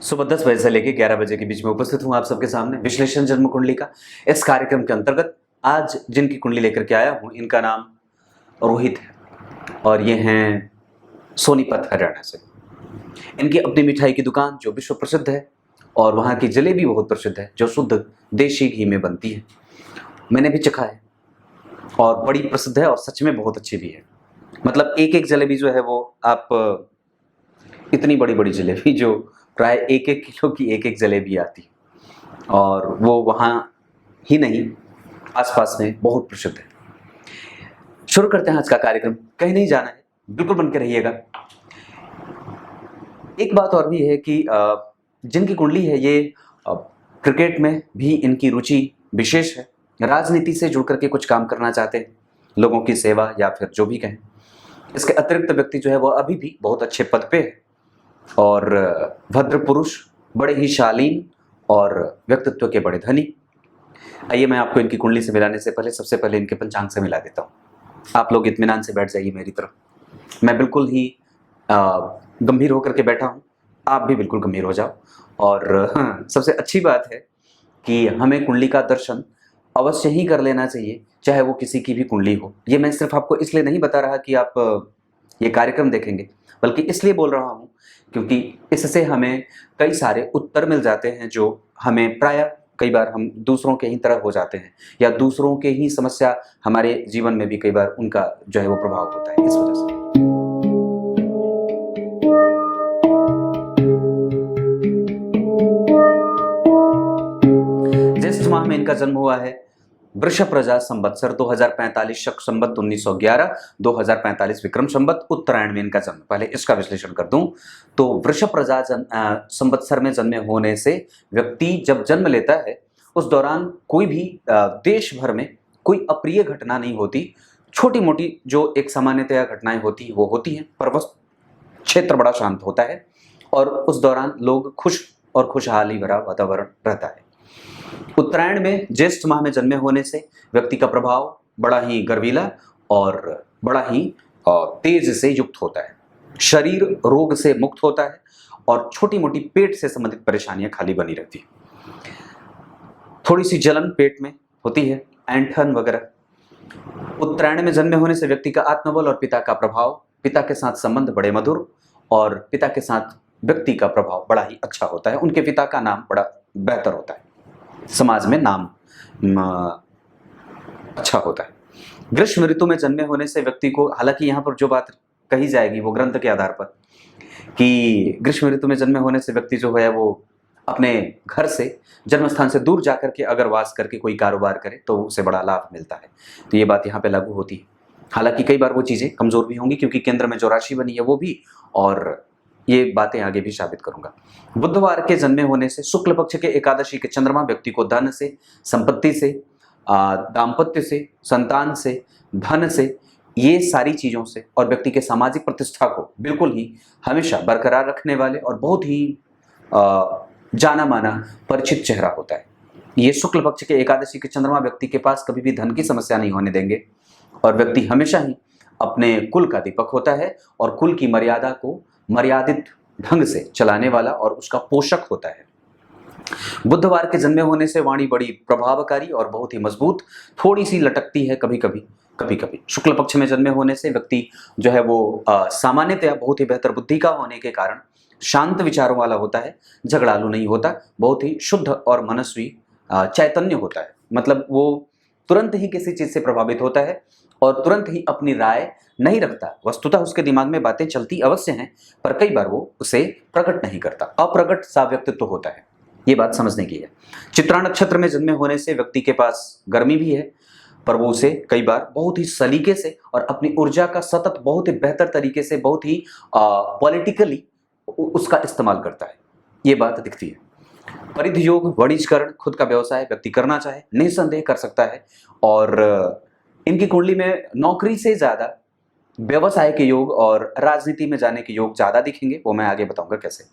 सुबह 10 बजे से लेकर 11 बजे के बीच में उपस्थित हूँ आप सबके सामने विश्लेषण जन्म कुंडली का। इस कार्यक्रम के अंतर्गत आज जिनकी कुंडली लेकर के आया हूँ इनका नाम रोहित है और ये हैं सोनीपत हरियाणा से। इनकी अपनी मिठाई की दुकान जो विश्व प्रसिद्ध है और वहाँ की जलेबी बहुत प्रसिद्ध है जो शुद्ध देशी घी में बनती है। मैंने भी चखा है और बड़ी प्रसिद्ध है और सच में बहुत अच्छी भी है। मतलब एक एक जलेबी जो है वो आप इतनी बड़ी बड़ी जलेबी जो प्राय एक एक किलो की एक एक जलेबी आती है और वो वहाँ ही नहीं आसपास में बहुत प्रसिद्ध है। शुरू करते हैं आज का कार्यक्रम। कहीं नहीं जाना है, बिल्कुल बन के रहिएगा। एक बात और भी है कि जिनकी कुंडली है ये क्रिकेट में भी इनकी रुचि विशेष है। राजनीति से जुड़ करके कुछ काम करना चाहते हैं, लोगों की सेवा या फिर जो भी कहें। इसके अतिरिक्त व्यक्ति जो है वो अभी भी बहुत अच्छे पद पे है और भद्र पुरुष, बड़े ही शालीन और व्यक्तित्व के बड़े धनी। आइए मैं आपको इनकी कुंडली से मिलाने से पहले सबसे पहले इनके पंचांग से मिला देता हूँ। आप लोग इत्मीनान से बैठ जाइए मेरी तरफ। मैं बिल्कुल ही गंभीर होकर के बैठा हूँ, आप भी बिल्कुल गंभीर हो जाओ। और सबसे अच्छी बात है कि हमें कुंडली का दर्शन अवश्य ही कर लेना चाहिए, चाहे वो किसी की भी कुंडली हो। ये मैं सिर्फ आपको इसलिए नहीं बता रहा कि आप ये कार्यक्रम देखेंगे, बल्कि इसलिए बोल रहा हूँ क्योंकि इससे हमें कई सारे उत्तर मिल जाते हैं जो हमें प्राय कई बार हम दूसरों के ही तरह हो जाते हैं या दूसरों के ही समस्या हमारे जीवन में भी कई बार उनका जो है वो प्रभाव होता है। इस वजह से ज्येष्ठ माह में इनका जन्म हुआ है वृषभ प्रजा संवत्सर 2045 शक संवत 1911, 2045 विक्रम संवत उत्तरायण में इनका जन्म। पहले इसका विश्लेषण कर दूं तो वृषभ प्रजा संवत्सर में जन्मे होने से व्यक्ति जब जन्म लेता है उस दौरान कोई भी देश भर में कोई अप्रिय घटना नहीं होती। छोटी मोटी जो एक सामान्यतया घटनाएं होती वो होती हैं, पर वह क्षेत्र बड़ा शांत होता है और उस दौरान लोग खुश और खुशहाली भरा वातावरण रहता है। उत्तरायण में ज्येष्ठ माह में जन्मे होने से व्यक्ति का प्रभाव बड़ा ही गर्वीला और बड़ा ही तेज से युक्त होता है। शरीर रोग से मुक्त होता है और छोटी मोटी पेट से संबंधित परेशानियां खाली बनी रहती है। थोड़ी सी जलन पेट में होती है, ऐंठन वगैरह। उत्तरायण में जन्मे होने से व्यक्ति का आत्मबल और पिता का प्रभाव, पिता के साथ संबंध बड़े मधुर और पिता के साथ व्यक्ति का प्रभाव बड़ा ही अच्छा होता है। उनके पिता का नाम बड़ा बेहतर होता है, समाज में नाम अच्छा होता है। ग्रीष्म ऋतु में जन्मे होने से व्यक्ति को, हालांकि यहाँ पर जो बात कही जाएगी वो ग्रंथ के आधार पर कि ग्रीष्म ऋतु में जन्मे होने से व्यक्ति जो है वो अपने घर से, जन्म स्थान से दूर जाकर के अगर वास करके कोई कारोबार करे तो उसे बड़ा लाभ मिलता है। तो ये बात यहाँ पे लागू होती है। हालांकि कई बार वो चीजें कमजोर भी होंगी क्योंकि केंद्र में जो राशि बनी है वो भी, और ये बातें आगे भी साबित करूंगा। बुधवार के जन्मे होने से शुक्ल पक्ष के एकादशी के चंद्रमा व्यक्ति को धन से, संपत्ति से, दाम्पत्य से, संतान से, धन से, ये सारी चीजों से और व्यक्ति के सामाजिक प्रतिष्ठा को बिल्कुल ही हमेशा बरकरार रखने वाले और बहुत ही जाना माना परिचित चेहरा होता है। ये शुक्ल पक्ष के एकादशी के चंद्रमा व्यक्ति के पास कभी भी धन की समस्या नहीं होने देंगे और व्यक्ति हमेशा ही अपने कुल का दीपक होता है और कुल की मर्यादा को मर्यादित ढंग से चलाने वाला और उसका पोषक होता है। बुधवार के जन्मे होने से वाणी बड़ी प्रभावकारी और बहुत ही मजबूत, थोड़ी सी लटकती है कभी कभी। शुक्ल पक्ष में जन्मे होने से व्यक्ति जो है वो सामान्यतया बहुत ही बेहतर बुद्धि का होने के कारण शांत विचारों वाला होता है, झगड़ालू नहीं होता, बहुत ही शुद्ध और मनस्वी चैतन्य होता है। मतलब वो तुरंत ही किसी चीज से प्रभावित होता है और तुरंत ही अपनी राय नहीं रखता। वस्तुतः उसके दिमाग में बातें चलती अवश्य हैं, पर कई बार वो उसे प्रकट नहीं करता। अप्रकट सा व्यक्तित्व होता है, ये बात समझने की है। चित्रा नक्षत्र में जन्मे होने से व्यक्ति के पास गर्मी भी है, पर वो उसे कई बार बहुत ही सलीके से और अपनी ऊर्जा का सतत बहुत ही बेहतर तरीके से, बहुत ही पॉलिटिकली उसका इस्तेमाल करता है, ये बात दिखती है। परिधि योग, वाणिज्यकरण, खुद का व्यवसाय व्यक्ति करना चाहे निसंदेह कर सकता है और इनकी कुंडली में नौकरी से ज्यादा व्यवसाय के योग और राजनीति में जाने के योग ज्यादा दिखेंगे, वो मैं आगे बताऊंगा कैसे।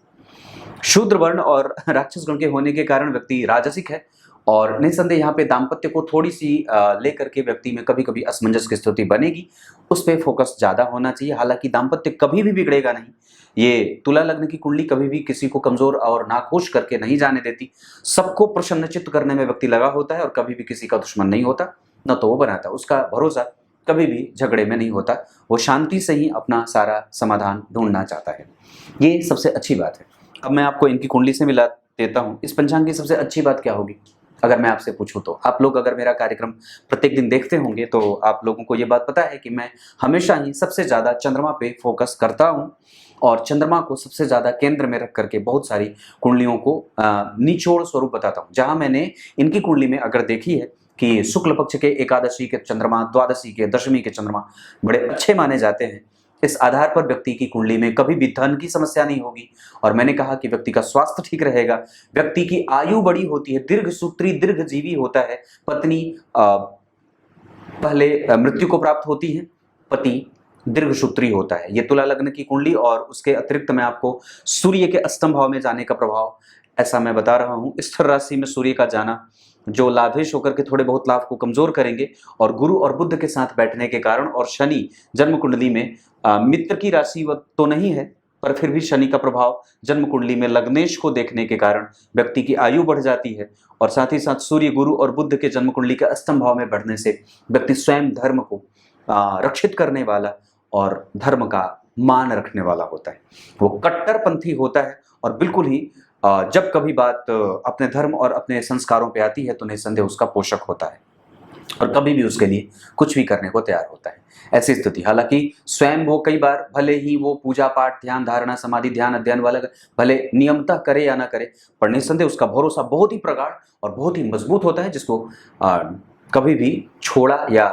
शूद्र वर्ण और राक्षस गण के होने के कारण व्यक्ति राजसिक है और निसंदेह यहाँ पे दाम्पत्य को थोड़ी सी लेकर के व्यक्ति में कभी कभी असमंजस की स्थिति बनेगी, उस पर फोकस ज़्यादा होना चाहिए। हालांकि दाम्पत्य कभी भी बिगड़ेगा नहीं। ये तुला लग्न की कुंडली कभी भी किसी को कमजोर और नाखुश करके नहीं जाने देती। सबको प्रसन्नचित्त करने में व्यक्ति लगा होता है और कभी भी किसी का दुश्मन नहीं होता, न तो वो बनाता। उसका भरोसा कभी भी झगड़े में नहीं होता, वो शांति से ही अपना सारा समाधान ढूंढना चाहता है। ये सबसे अच्छी बात है। अब मैं आपको इनकी कुंडली से मिला देता हूँ। इस पंचांग की सबसे अच्छी बात क्या होगी अगर मैं आपसे पूछूं तो? आप लोग अगर मेरा कार्यक्रम प्रत्येक दिन देखते होंगे तो आप लोगों को ये बात पता है कि मैं हमेशा ही सबसे ज़्यादा चंद्रमा पे फोकस करता हूँ और चंद्रमा को सबसे ज़्यादा केंद्र में रख करके बहुत सारी कुंडलियों को निचोड़ स्वरूप बताता हूँ। जहाँ मैंने इनकी कुंडली में अगर देखी है कि शुक्ल पक्ष के एकादशी के चंद्रमा, द्वादशी के, दशमी के चंद्रमा बड़े अच्छे माने जाते हैं, इस आधार पर व्यक्ति की कुंडली में कभी भी धन की समस्या नहीं होगी। और मैंने कहा कि व्यक्ति का स्वास्थ्य ठीक रहेगा, व्यक्ति की आयु बड़ी होती है, दीर्घ सूत्री दीर्घजीवी होता है। पत्नी पहले मृत्यु को प्राप्त होती है, पति दीर्घ सूत्री होता है। ये तुला लग्न की कुंडली। और उसके अतिरिक्त मैं आपको सूर्य के अष्टम भाव में जाने का प्रभाव ऐसा मैं बता रहा हूँ। स्थिर राशि में सूर्य का जाना जो लाभेश होकर के थोड़े बहुत लाभ को कमजोर करेंगे, और गुरु और बुध के साथ बैठने के कारण, और शनि जन्म कुंडली में मित्र की राशि तो नहीं है, पर फिर भी शनि का प्रभाव जन्म कुंडली में लग्नेश को देखने के कारण व्यक्ति की आयु बढ़ जाती है। और साथ ही साथ सूर्य, गुरु और बुध के जन्म कुंडली के अष्टम भाव में बढ़ने से व्यक्ति स्वयं धर्म को रक्षित करने वाला और धर्म का मान रखने वाला होता है। वो कट्टरपंथी होता है और बिल्कुल ही जब कभी बात अपने धर्म और अपने संस्कारों पे आती है तो निसंदेह उसका पोषक होता है और कभी भी उसके लिए कुछ भी करने को तैयार होता है। ऐसी स्थिति, हालांकि स्वयं वो कई बार भले ही वो पूजा पाठ, ध्यान धारणा, समाधि, ध्यान अध्ययन वाला भले नियमतः करे या ना करे, पर निसंदेह उसका भरोसा बहुत ही प्रगाढ़ और बहुत ही मजबूत होता है, जिसको कभी भी छोड़ा या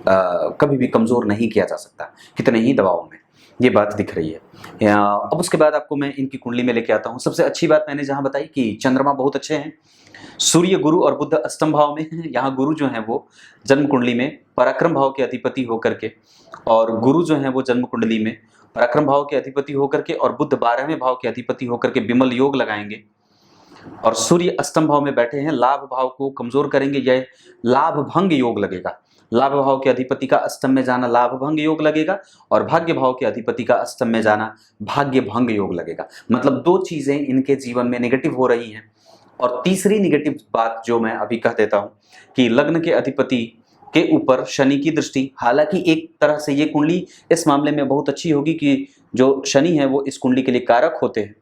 कभी भी कमजोर नहीं किया जा सकता, कितने ही दबाव में। ये बात दिख रही है। अब उसके बाद आपको मैं इनकी कुंडली में लेके आता हूँ। सबसे अच्छी बात मैंने जहाँ बताई कि चंद्रमा बहुत अच्छे हैं, सूर्य, गुरु और बुध अष्टम भाव में हैं। यहाँ गुरु जो है वो जन्म कुंडली में पराक्रम भाव के अधिपति होकर के, और गुरु जो है वो जन्म कुंडली में पराक्रम भाव के अधिपति होकर के, और बुध 12वें भाव के अधिपति होकर के विमल योग लगाएंगे। और सूर्य अष्टम भाव में बैठे हैं, लाभ भाव को कमजोर करेंगे, यह लाभ भंग योग लगेगा। लाभ भाव के अधिपति का अष्टम में जाना लाभ भंग योग लगेगा, और भाग्य भाव के अधिपति का अष्टम में जाना भाग्य भंग योग लगेगा। मतलब दो चीजें इनके जीवन में नेगेटिव हो रही हैं। और तीसरी नेगेटिव बात जो मैं अभी कह देता हूं कि लग्न के अधिपति के ऊपर शनि की दृष्टि। हालांकि एक तरह से ये कुंडली इस मामले में बहुत अच्छी होगी कि जो शनि है वो इस कुंडली के लिए कारक होते हैं,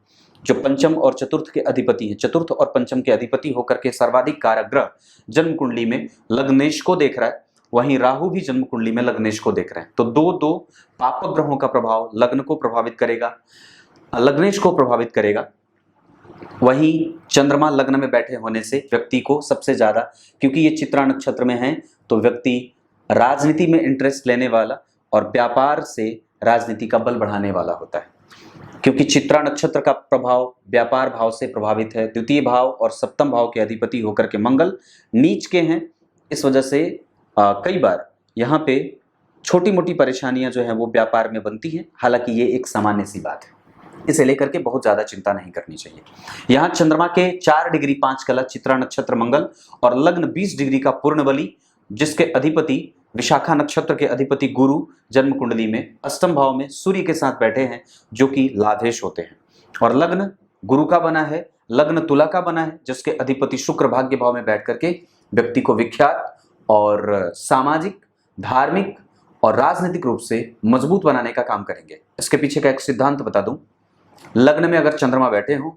जो पंचम और चतुर्थ के अधिपति हैं। चतुर्थ और पंचम के अधिपति होकर के सर्वाधिक कारक ग्रह जन्म कुंडली में लग्नेश को देख रहा है, वहीं राहु भी जन्म कुंडली में लग्नेश को देख रहे हैं। तो दो पापक ग्रहों का प्रभाव लग्न को प्रभावित करेगा, लग्नेश को प्रभावित करेगा। वहीं चंद्रमा लग्न में बैठे होने से व्यक्ति को सबसे ज्यादा, क्योंकि ये चित्रा नक्षत्र में है, तो व्यक्ति राजनीति में इंटरेस्ट लेने वाला और व्यापार से राजनीति का बल बढ़ाने वाला होता है। क्योंकि चित्रा नक्षत्र का प्रभाव व्यापार भाव से प्रभावित है। द्वितीय भाव और सप्तम भाव के अधिपति होकर के मंगल नीच के हैं। इस वजह से कई बार यहाँ पे छोटी मोटी परेशानियां जो है वो व्यापार में बनती हैं। हालांकि ये एक सामान्य सी बात है, इसे लेकर के बहुत ज्यादा चिंता नहीं करनी चाहिए। यहाँ चंद्रमा के 4 डिग्री 5 कला चित्रा नक्षत्र मंगल और लग्न 20 डिग्री का पूर्ण बली, जिसके अधिपति विशाखा नक्षत्र के अधिपति गुरु जन्म कुंडली में अष्टम भाव में सूर्य के साथ बैठे हैं, जो कि लाभेश होते हैं। और लग्न गुरु का बना है, लग्न तुला का बना है, जिसके अधिपति शुक्र भाग्य भाव में बैठ करके व्यक्ति को विख्यात और सामाजिक, धार्मिक और राजनीतिक रूप से मजबूत बनाने का काम करेंगे। इसके पीछे का एक सिद्धांत बता दूं। लग्न में अगर चंद्रमा बैठे हो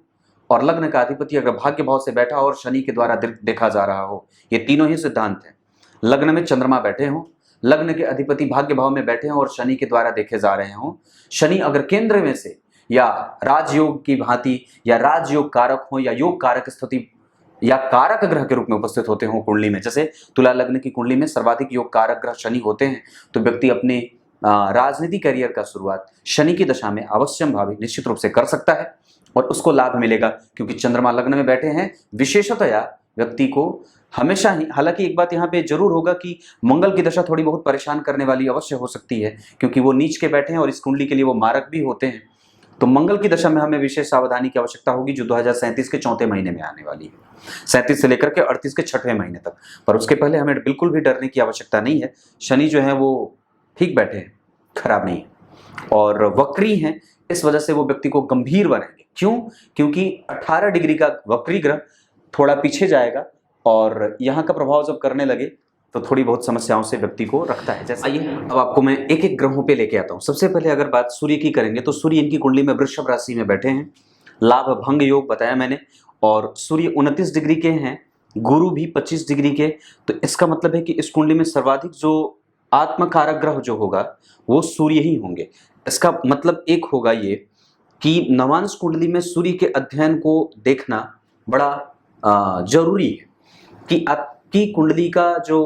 और लग्न का अधिपति अगर भाग्य भाव से बैठा हो और शनि के द्वारा देखा जा रहा हो, ये तीनों ही सिद्धांत हैं। लग्न में चंद्रमा बैठे हो, लग्न के अधिपति भाग्य भाव में बैठे हो और शनि के द्वारा देखे जा रहे हो, शनि अगर केंद्र में से या राजयोग की भांति या राजयोग कारक हो या योग कारक स्थिति या कारक ग्रह के रूप में उपस्थित होते हो कुंडली में, जैसे तुला लग्न की कुंडली में सर्वाधिक योग कारक ग्रह शनि होते हैं, तो व्यक्ति अपने राजनीति करियर का शुरुआत शनि की दशा में अवश्यम भावी निश्चित रूप से कर सकता है और उसको लाभ मिलेगा। क्योंकि चंद्रमा लग्न में बैठे हैं, विशेषतया व्यक्ति को हमेशा ही, हालांकि एक बात यहाँ पे जरूर होगा कि मंगल की दशा थोड़ी बहुत परेशान करने वाली अवश्य हो सकती है, क्योंकि वो नीच के बैठे हैं और इस कुंडली के लिए वो मारक भी होते हैं। तो मंगल की दशा में हमें विशेष सावधानी की आवश्यकता होगी, जो 2037 के चौथे महीने में आने वाली है, 37 से लेकर के 38 के छठवें महीने तक। पर उसके पहले हमें बिल्कुल भी डरने की आवश्यकता नहीं है। शनि जो है वो ठीक बैठे हैं, खराब नहीं है, और वक्री हैं, इस वजह से वो व्यक्ति को गंभीर बनाएंगे। क्यों? क्योंकि 18 डिग्री का वक्री ग्रह थोड़ा पीछे जाएगा और यहाँ का प्रभाव जब करने लगे तो थोड़ी बहुत समस्याओं से व्यक्ति को रखता है। जैसे आइए अब आपको मैं एक एक ग्रहों पे लेके आता हूँ। सबसे पहले अगर बात सूर्य की करेंगे तो सूर्य इनकी कुंडली में वृषभ राशि में बैठे हैं, लाभ भंग योग बताया मैंने, और सूर्य 29 डिग्री के हैं, गुरु भी 25 डिग्री के। तो इसका मतलब है कि इस कुंडली में सर्वाधिक जो आत्मकारक ग्रह जो होगा वो सूर्य ही होंगे। इसका मतलब एक होगा ये कि नवांश कुंडली में सूर्य के अध्ययन को देखना बड़ा जरूरी है कि आपकी कुंडली का जो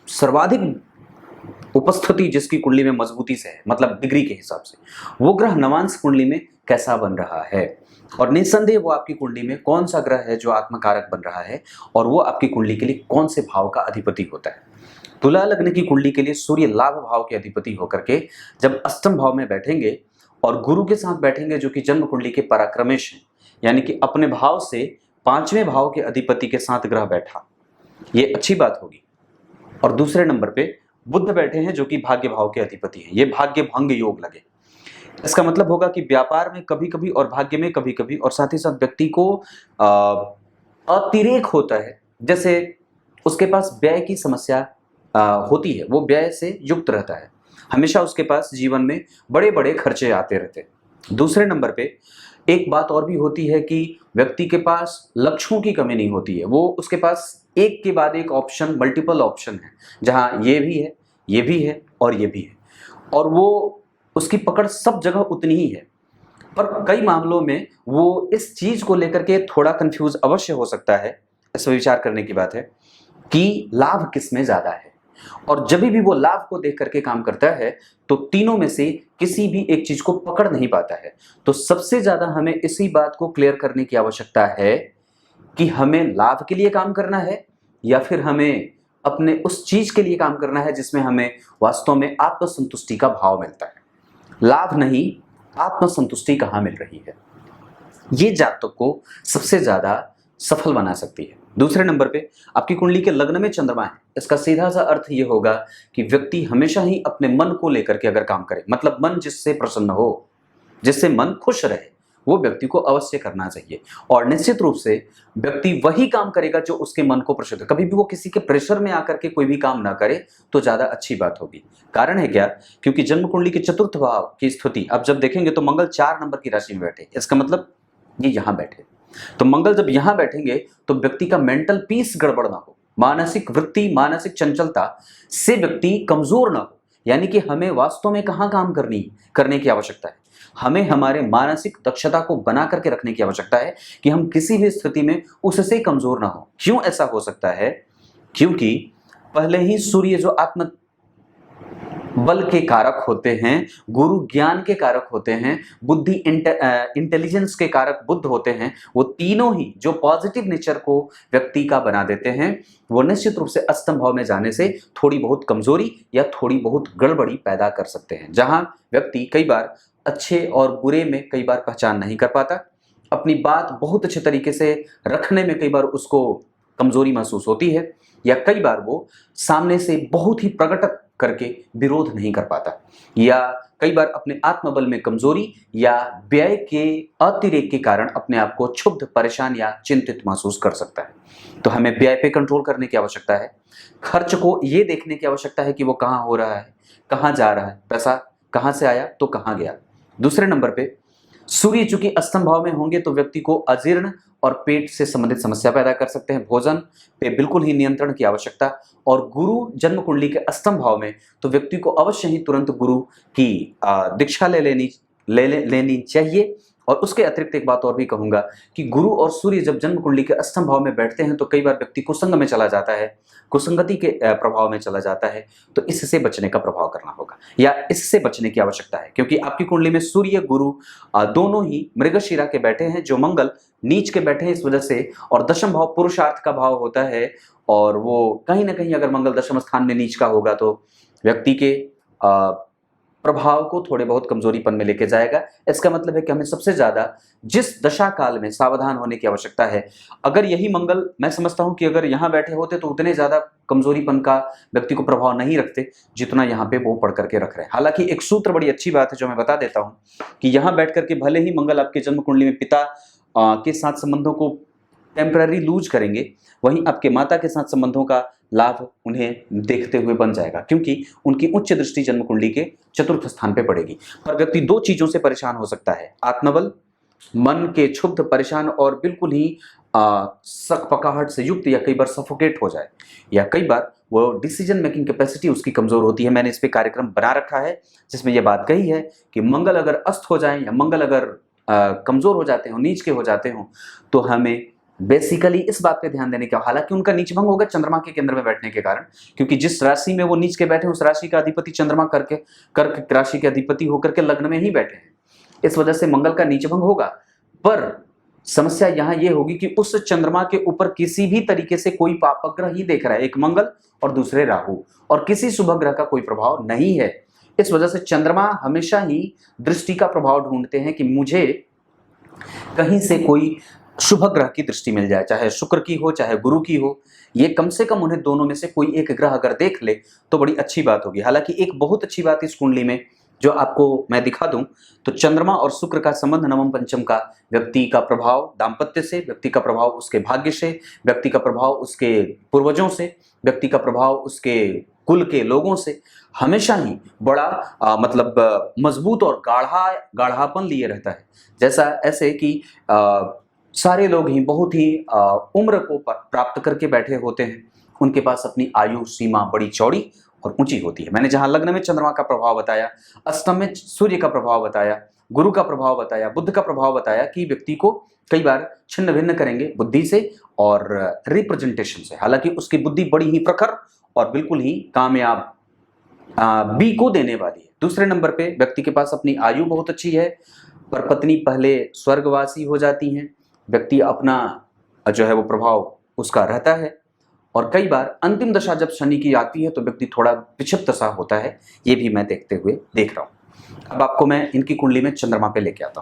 सर्वाधिक उपस्थिति जिसकी कुंडली में मजबूती से है, मतलब डिग्री के हिसाब से, वो ग्रह नवांश कुंडली में कैसा बन रहा है, और निस्संदेह वो आपकी कुंडली में कौन सा ग्रह है जो आत्मकारक बन रहा है, और वो आपकी कुंडली के लिए कौन से भाव का अधिपति होता है। तुला लग्न की कुंडली के लिए सूर्य लाभ भाव के अधिपति होकर के जब अष्टम भाव में बैठेंगे और गुरु के साथ बैठेंगे जो कि जन्म कुंडली के पराक्रमेश हैं, यानी कि अपने भाव से 5वें भाव के अधिपति के साथ ग्रह बैठा, ये अच्छी बात होगी। और दूसरे नंबर पे बुध बैठे हैं जो कि भाग्य भाव के अधिपति हैं, ये भाग्य भंग योग लगे। इसका मतलब होगा कि व्यापार में कभी कभी और भाग्य में कभी कभी, और साथ ही साथ व्यक्ति को अतिरेक होता है, जैसे उसके पास व्यय की समस्या होती है, वो व्यय से युक्त रहता है, हमेशा उसके पास जीवन में बड़े बड़े खर्चे आते रहते हैं। दूसरे नंबर पे एक बात और भी होती है कि व्यक्ति के पास लक्ष्यों की कमी नहीं होती है, वो उसके पास एक के बाद एक ऑप्शन, मल्टीपल ऑप्शन है, जहां ये भी है, ये भी है और ये भी है, और वो उसकी पकड़ सब जगह उतनी ही है। पर कई मामलों में वो इस चीज को लेकर के थोड़ा कंफ्यूज अवश्य हो सकता है। इस पर विचार करने की बात है कि लाभ किस में ज्यादा है, और जब भी वो लाभ को देख करके काम करता है तो तीनों में से किसी भी एक चीज को पकड़ नहीं पाता है। तो सबसे ज्यादा हमें इसी बात को क्लियर करने की आवश्यकता है कि हमें लाभ के लिए काम करना है या फिर हमें अपने उस चीज के लिए काम करना है जिसमें हमें वास्तव में आत्मसंतुष्टि का भाव मिलता है। लाभ नहीं, आत्मसंतुष्टि कहाँ मिल रही है, ये जातक को सबसे ज्यादा सफल बना सकती है। दूसरे नंबर पे आपकी कुंडली के लग्न में चंद्रमा है, इसका सीधा सा अर्थ ये होगा कि व्यक्ति हमेशा ही अपने मन को लेकर के अगर काम करे, मतलब मन जिससे प्रसन्न हो, जिससे मन खुश रहे, वो व्यक्ति को अवश्य करना चाहिए। और निश्चित रूप से व्यक्ति वही काम करेगा जो उसके मन को प्रसन्न, कभी भी वो किसी के प्रेशर में आकर के कोई भी काम ना करे तो ज्यादा अच्छी बात होगी। कारण है क्या? क्योंकि जन्म कुंडली के चतुर्थ भाव की स्थिति आप जब देखेंगे तो मंगल 4 नंबर की राशि में बैठे, इसका मतलब ये यहां बैठे। तो मंगल जब यहां बैठेंगे तो व्यक्ति का मेंटल पीस गड़बड़ ना हो, मानसिक वृत्ति, मानसिक चंचलता से व्यक्ति कमजोर ना हो। यानी कि हमें वास्तव में कहां काम करने की आवश्यकता है, हमें हमारे मानसिक दक्षता को बना करके रखने की आवश्यकता है कि हम किसी भी स्थिति में उससे कमजोर ना हो। क्यों ऐसा हो सकता है? क्योंकि पहले ही सूर्य जो आत्म बल के कारक होते हैं, गुरु ज्ञान के कारक होते हैं, बुद्धि इंटेलिजेंस के कारक बुद्ध होते हैं, वो तीनों ही जो पॉजिटिव नेचर को व्यक्ति का बना देते हैं, वो निश्चित रूप से अष्टम भाव में जाने से थोड़ी बहुत कमजोरी या थोड़ी बहुत गड़बड़ी पैदा कर सकते हैं, जहां व्यक्ति कई बार अच्छे और बुरे में कई बार पहचान नहीं कर पाता, अपनी बात बहुत अच्छे तरीके से रखने में कई बार उसको कमजोरी महसूस होती है, या कई बार वो सामने से बहुत ही प्रकट करके विरोध नहीं कर पाता, या कई बार अपने आत्मबल में कमजोरी या व्यय के अतिरेक के कारण अपने आप को क्षुब्ध, परेशान या चिंतित महसूस कर सकता है। तो हमें व्यय पे कंट्रोल करने की आवश्यकता है, खर्च को ये देखने की आवश्यकता है कि वो कहाँ हो रहा है, कहाँ जा रहा है, पैसा कहाँ से आया तो कहाँ गया। दूसरे नंबर पे सूर्य चूंकि अष्टम भाव में होंगे तो व्यक्ति को अजीर्ण और पेट से संबंधित समस्या पैदा कर सकते हैं, भोजन पे बिल्कुल ही नियंत्रण की आवश्यकता। और गुरु जन्म कुंडली के अष्टम भाव में तो व्यक्ति को अवश्य ही तुरंत गुरु की दीक्षा लेनी चाहिए। और उसके अतिरिक्त एक बात और भी कहूंगा कि गुरु और सूर्य जब जन्म कुंडली के अष्टम भाव में बैठते हैं तो कई बार व्यक्ति कुसंग में चला जाता है, कुसंगति के प्रभाव में चला जाता है, तो इससे बचने का प्रभाव करना होगा या इससे बचने की आवश्यकता है, क्योंकि आपकी कुंडली में सूर्य गुरु दोनों ही मृगशिरा के बैठे हैं, जो मंगल नीच के बैठे हैं इस वजह से, और दशम भाव पुरुषार्थ का भाव होता है, और वो कहीं ना कहीं अगर मंगल दशम स्थान में नीच का होगा तो व्यक्ति के प्रभाव को थोड़े बहुत कमजोरीपन में लेके जाएगा। इसका मतलब है कि हमें सबसे ज्यादा जिस दशा काल में सावधान होने की आवश्यकता है, अगर यही मंगल, मैं समझता हूं कि अगर यहां बैठे होते तो उतने ज्यादा कमजोरीपन का व्यक्ति को प्रभाव नहीं रखते जितना यहाँ पे वो पढ़ करके रख रहे हैं। हालांकि एक सूत्र बड़ी अच्छी बात है जो मैं बता देता हूं कि यहां बैठ करके भले ही मंगल आपके जन्म कुंडली में पिता के साथ संबंधों को टेम्पररी लूज करेंगे, वहीं आपके माता के साथ संबंधों का लाभ उन्हें देखते हुए बन जाएगा, क्योंकि उनकी उच्च दृष्टि जन्म कुंडली के चतुर्थ स्थान पे पड़ेगी। पर व्यक्ति दो चीजों से परेशान हो सकता है, आत्मबल, मन के क्षुब्ध, परेशान और बिल्कुल ही सकपकाहट से युक्त, या कई बार सफोकेट हो जाए, या कई बार वो डिसीजन मेकिंग कैपेसिटी उसकी कमजोर होती है। मैंने इस पे कार्यक्रम बना रखा है जिसमें यह बात कही है कि मंगल अगर अस्त हो जाए या मंगल अगर कमजोर हो जाते हो, नीच के हो जाते हो, तो हमें बेसिकली इस बात पे ध्यान देने का, हालांकि उनका नीच भंग होगा चंद्रमा के केंद्र में बैठने के कारण, क्योंकि जिस राशि में वो नीच के बैठे उस राशि का अधिपति चंद्रमा करके कर्क राशि के अधिपति होकर के लग्न में ही बैठे हैं, इस वजह से मंगल का नीच भंग होगा। पर समस्या यहां ये होगी कि उस चंद्रमा के ऊपर किसी भी तरीके से कोई पापक ग्रह ही देख रहा है, एक मंगल और दूसरे राहु, और किसी शुभ ग्रह का कोई प्रभाव नहीं है। इस वजह से चंद्रमा हमेशा ही दृष्टि का प्रभाव ढूंढते हैं कि मुझे कहीं से कोई शुभ ग्रह की दृष्टि मिल जाए, चाहे शुक्र की हो चाहे गुरु की हो, ये कम से कम उन्हें दोनों में से कोई एक ग्रह अगर देख ले तो बड़ी अच्छी बात होगी। हालांकि एक बहुत अच्छी बात इस कुंडली में जो आपको मैं दिखा दूं, तो चंद्रमा और शुक्र का संबंध नवम पंचम का, व्यक्ति का प्रभाव दाम्पत्य से, व्यक्ति का प्रभाव उसके भाग्य से, व्यक्ति का प्रभाव उसके पूर्वजों से, व्यक्ति का प्रभाव उसके कुल के लोगों से हमेशा ही बड़ा मजबूत और गाढ़ापन लिए रहता है। जैसा ऐसे कि सारे लोग ही बहुत ही उम्र को प्राप्त करके बैठे होते हैं, उनके पास अपनी आयु सीमा बड़ी चौड़ी और ऊंची होती है। मैंने जहां लग्न में चंद्रमा का प्रभाव बताया, अष्टम में सूर्य का प्रभाव बताया, गुरु का प्रभाव बताया, बुध का प्रभाव बताया कि व्यक्ति को कई बार छिन्न भिन्न करेंगे बुद्धि से और रिप्रेजेंटेशन से। हालांकि उसकी बुद्धि बड़ी ही प्रखर और बिल्कुल ही कामयाब बी को देने वाली है। दूसरे नंबर पे व्यक्ति के पास अपनी आयु बहुत अच्छी है, पर पत्नी पहले स्वर्गवासी हो जाती हैं, व्यक्ति अपना जो है वो प्रभाव उसका रहता है, और कई बार अंतिम दशा जब शनि की आती है तो व्यक्ति थोड़ा विक्षिप्त सा होता है, ये भी मैं देख रहा हूँ। अब आपको मैं इनकी कुंडली में चंद्रमा पे लेके आता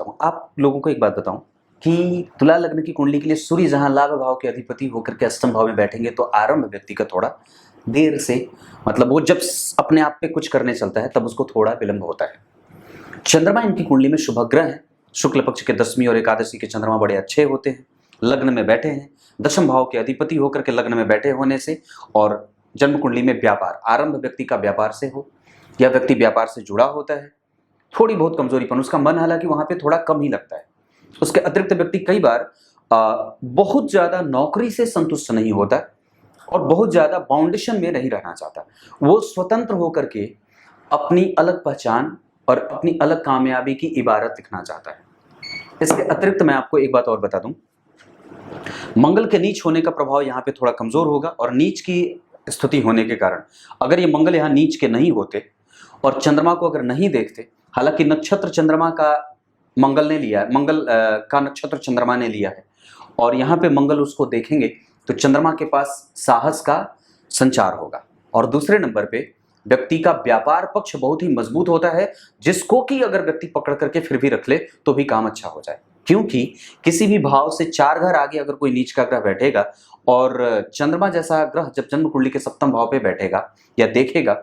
हूँ। आप लोगों को एक बात बताऊं कि तुला लग्न की कुंडली के लिए सूर्य जहां लाभ भाव के अधिपति होकर के अष्टम भाव में बैठेंगे तो आरंभ व्यक्ति का थोड़ा देर से, मतलब वो जब अपने आप पे कुछ करने चलता है तब उसको थोड़ा विलंब होता है। चंद्रमा इनकी कुंडली में शुभ ग्रह है, शुक्ल पक्ष के दसवीं और एकादशी के चंद्रमा बड़े अच्छे होते हैं, लग्न में बैठे हैं, दशम भाव के अधिपति होकर के लग्न में बैठे होने से, और जन्म कुंडली में व्यापार, आरंभ व्यक्ति का व्यापार से हो या व्यक्ति व्यापार से जुड़ा होता है, थोड़ी बहुत कमजोरीपन, उसका मन हालांकि वहां पे थोड़ा कम ही लगता है। उसके अतिरिक्त व्यक्ति कई बार बहुत ज्यादा नौकरी से संतुष्ट नहीं होता और बहुत ज्यादा बाउंडेशन में नहीं रहना चाहता, वो स्वतंत्र होकर के अपनी अलग पहचान और अपनी अलग कामयाबी की इबारत दिखना चाहता है। इसके अतिरिक्त मैं आपको एक बात और बता दूं, मंगल के नीच होने का प्रभाव यहाँ पे थोड़ा कमजोर होगा, और नीच की स्थिति होने के कारण अगर ये मंगल यहाँ नीच के नहीं होते और चंद्रमा को अगर नहीं देखते, हालांकि नक्षत्र चंद्रमा का मंगल ने लिया है, मंगल का नक्षत्र चंद्रमा ने लिया है, और यहाँ पे मंगल उसको देखेंगे तो चंद्रमा के पास साहस का संचार होगा, और दूसरे नंबर पे व्यक्ति का व्यापार पक्ष बहुत ही मजबूत होता है, जिसको कि अगर व्यक्ति पकड़ करके फिर भी रख ले तो भी काम अच्छा हो जाए। क्योंकि किसी भी भाव से 4 घर आगे अगर कोई नीच का ग्रह बैठेगा और चंद्रमा जैसा ग्रह जब जन्म कुंडली के सप्तम भाव पे बैठेगा या देखेगा,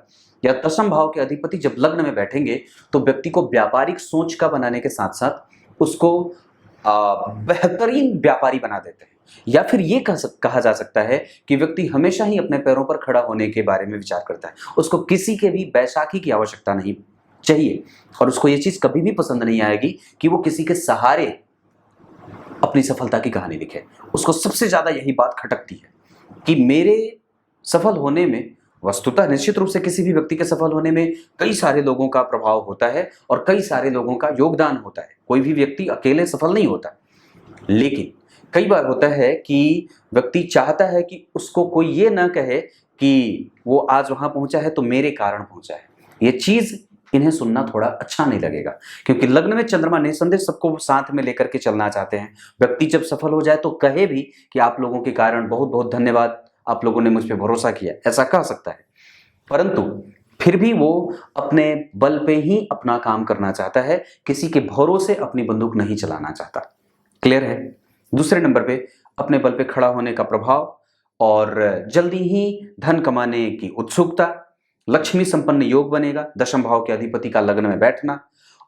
या दशम भाव के अधिपति जब लग्न में बैठेंगे, तो व्यक्ति को व्यापारिक सोच का बनाने के साथ साथ उसको बेहतरीन व्यापारी बना देते हैं। या फिर ये कहा जा सकता है कि व्यक्ति हमेशा ही अपने पैरों पर खड़ा होने के बारे में विचार करता है, उसको किसी के भी बैसाखी की आवश्यकता नहीं चाहिए, और उसको ये चीज कभी भी पसंद नहीं आएगी कि वो किसी के सहारे अपनी सफलता की कहानी लिखे। उसको सबसे ज्यादा यही बात खटकती है कि मेरे सफल होने में, वस्तुतः निश्चित रूप से किसी भी व्यक्ति के सफल होने में कई सारे लोगों का प्रभाव होता है और कई सारे लोगों का योगदान होता है, कोई भी व्यक्ति अकेले सफल नहीं होता। लेकिन कई बार होता है कि व्यक्ति चाहता है कि उसको कोई ये ना कहे कि वो आज वहां पहुंचा है तो मेरे कारण पहुंचा है, ये चीज इन्हें सुनना थोड़ा अच्छा नहीं लगेगा, क्योंकि लग्न में चंद्रमा निसंदेह सबको साथ में लेकर के चलना चाहते हैं। व्यक्ति जब सफल हो जाए तो कहे भी कि आप लोगों के कारण बहुत बहुत धन्यवाद, आप लोगों ने मुझ पर भरोसा किया, ऐसा कह सकता है। परंतु फिर भी वो अपने बल पे ही अपना काम करना चाहता है, किसी के भरोसे अपनी बंदूक नहीं चलाना चाहता। क्लियर है? दूसरे नंबर पे अपने बल पे खड़ा होने का प्रभाव और जल्दी ही धन कमाने की उत्सुकता, लक्ष्मी संपन्न योग बनेगा, दशम भाव के अधिपति का लग्न में बैठना।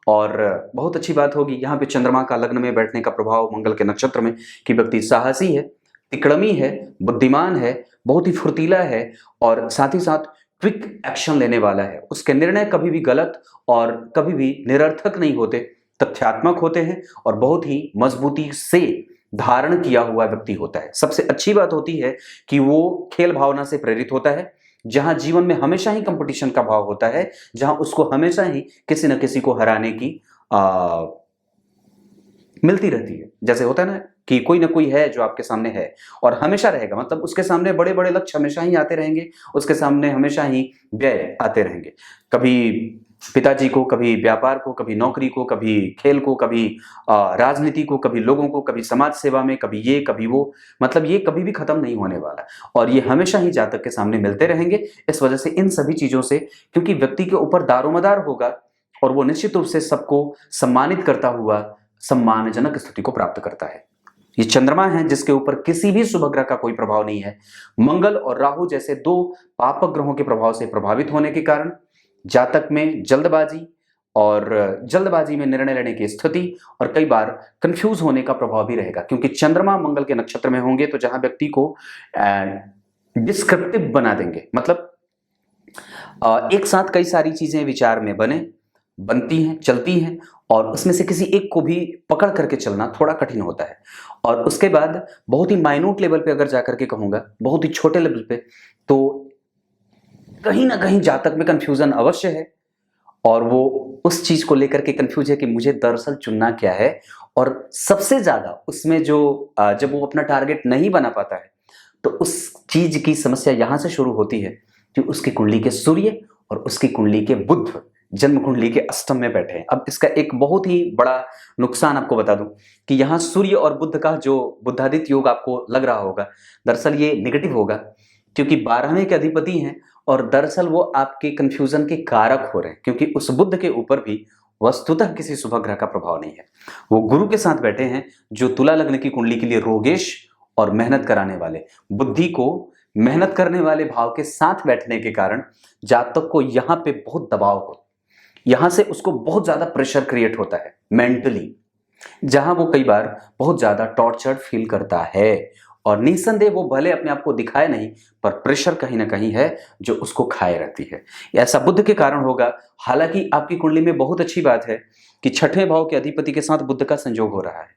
और बहुत अच्छी बात होगी यहाँ पे चंद्रमा का लग्न में बैठने का प्रभाव मंगल के नक्षत्र में कि व्यक्ति साहसी है, तिकड़मी है, बुद्धिमान है, बहुत ही फुर्तीला है और साथ ही साथ क्विक एक्शन लेने वाला है। उसके निर्णय कभी भी गलत और कभी भी निरर्थक नहीं होते, तथ्यात्मक होते हैं और बहुत ही मजबूती से धारण किया हुआ व्यक्ति होता है। सबसे अच्छी बात होती है कि वो खेल भावना से प्रेरित होता है, जहां जीवन में हमेशा ही कंपटीशन का भाव होता है, जहां उसको हमेशा ही किसी न किसी को हराने की मिलती रहती है। जैसे होता है ना कि कोई ना कोई है जो आपके सामने है और हमेशा रहेगा, मतलब उसके सामने बड़े बड़े लक्ष्य हमेशा ही आते रहेंगे, उसके सामने हमेशा ही व्यय आते रहेंगे। कभी पिताजी को, कभी व्यापार को, कभी नौकरी को, कभी खेल को, कभी राजनीति को, कभी लोगों को, कभी समाज सेवा में, कभी ये कभी वो, मतलब ये कभी भी खत्म नहीं होने वाला और ये हमेशा ही जातक के सामने मिलते रहेंगे। इस वजह से इन सभी चीजों से, क्योंकि व्यक्ति के ऊपर दारोमदार होगा और वो निश्चित रूप से सबको सम्मानित करता हुआ सम्मानजनक स्थिति को प्राप्त करता है। ये चंद्रमा है जिसके ऊपर किसी भी शुभ ग्रह का कोई प्रभाव नहीं है। मंगल और राहु जैसे दो पापक ग्रहों के प्रभाव से प्रभावित होने के कारण जातक में जल्दबाजी और जल्दबाजी में निर्णय लेने की स्थिति और कई बार कंफ्यूज होने का प्रभाव भी रहेगा, क्योंकि चंद्रमा मंगल के नक्षत्र में होंगे तो जहां व्यक्ति को डिस्क्रिप्टिव बना देंगे, मतलब एक साथ कई सारी चीजें विचार में बनती हैं, चलती हैं और उसमें से किसी एक को भी पकड़ करके चलना थोड़ा कठिन होता है। और उसके बाद बहुत ही माइन्यूट लेवल पे अगर जाकर के कहूंगा, बहुत ही छोटे लेवल पे, तो कहीं ना कहीं जातक में कंफ्यूजन अवश्य है और वो उस चीज को लेकर के कंफ्यूज है कि मुझे दरअसल चुनना क्या है। और सबसे ज्यादा उसमें जो जब वो अपना टारगेट नहीं बना पाता है तो उस चीज की समस्या यहां से शुरू होती है कि उसकी कुंडली के सूर्य और उसकी कुंडली के बुध जन्म कुंडली के अष्टम में बैठे हैं। अब इसका एक बहुत ही बड़ा नुकसान आपको बता दूं कि यहाँ सूर्य और बुध का जो बुधादित्य योग आपको लग रहा होगा, दरअसल ये निगेटिव होगा, क्योंकि 12वें के अधिपति हैं और दरअसल वो आपके कंफ्यूजन के कारक हो रहे हैं, क्योंकि उस बुध के ऊपर भी वस्तुतः किसी शुभ ग्रह का प्रभाव नहीं है। वो गुरु के साथ बैठे हैं जो तुला लग्न की कुंडली के लिए रोगेश और मेहनत कराने वाले, बुद्धि को मेहनत करने वाले भाव के साथ बैठने के कारण जातक को यहाँ पे बहुत दबाव हो, यहां से उसको बहुत ज्यादा प्रेशर क्रिएट होता है मेंटली, जहां वो कई बार बहुत ज्यादा टॉर्चर्ड फील करता है। और निसंदेह वो भले अपने आप को दिखाए नहीं, पर प्रेशर कहीं ना कहीं है जो उसको खाए रहती है। ऐसा बुध के कारण होगा। हालांकि आपकी कुंडली में बहुत अच्छी बात है कि छठवें भाव के अधिपति के साथ बुध का संयोग हो रहा है।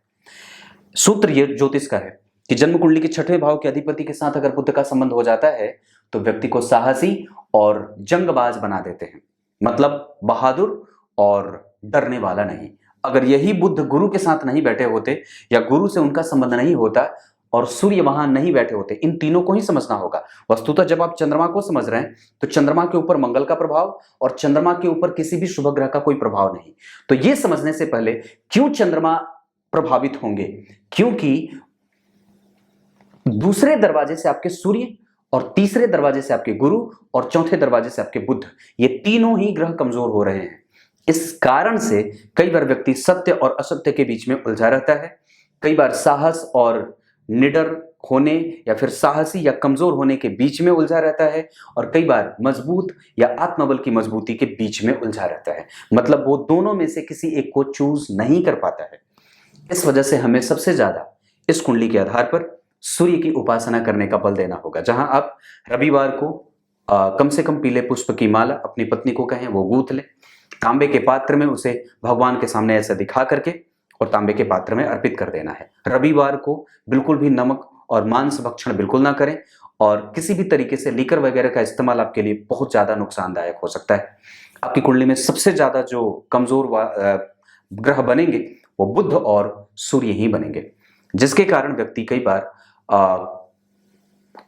सूत्र ये ज्योतिष का है कि जन्म कुंडली के छठवें भाव के अधिपति के साथ अगर बुध का संबंध हो जाता है तो व्यक्ति को साहसी और जंगबाज बना देते हैं, मतलब बहादुर और डरने वाला नहीं। अगर यही बुध गुरु के साथ नहीं बैठे होते या गुरु से उनका संबंध नहीं होता और सूर्य वहां नहीं बैठे होते, इन तीनों को ही समझना होगा। वस्तुतः जब आप चंद्रमा को समझ रहे हैं तो चंद्रमा के ऊपर मंगल का प्रभाव और चंद्रमा के ऊपर किसी भी शुभ ग्रह का कोई प्रभाव नहीं। तो यह समझने से पहले क्यों चंद्रमा प्रभावित होंगे, क्योंकि दूसरे दरवाजे से आपके सूर्य और तीसरे दरवाजे से आपके गुरु और चौथे दरवाजे से आपके बुध, ये तीनों ही ग्रह कमजोर हो रहे हैं। इस कारण से कई बार व्यक्ति सत्य और असत्य के बीच में उलझा रहता है, कई बार साहस और निडर होने या फिर साहसी या कमजोर होने के बीच में उलझा रहता है और कई बार मजबूत या आत्मबल की मजबूती के बीच में उलझा रहता है, मतलब वो दोनों में से किसी एक को चूज नहीं कर पाता है। इस वजह से हमें सबसे ज्यादा इस कुंडली के आधार पर सूर्य की उपासना करने का बल देना होगा, जहां आप रविवार को कम से कम पीले पुष्प की माला अपनी पत्नी को कहें वो गूंथ ले, तांबे के पात्र में उसे भगवान के सामने ऐसे दिखा करके और तांबे के पात्र में अर्पित कर देना है। रविवार को बिल्कुल भी नमक और मांस भक्षण बिल्कुल ना करें और किसी भी तरीके से लीकर वगैरह का इस्तेमाल आपके लिए बहुत ज्यादा नुकसानदायक हो सकता है। आपकी कुंडली में सबसे ज्यादा जो कमजोर ग्रह बनेंगे वो बुध और सूर्य ही बनेंगे, जिसके कारण व्यक्ति कई बार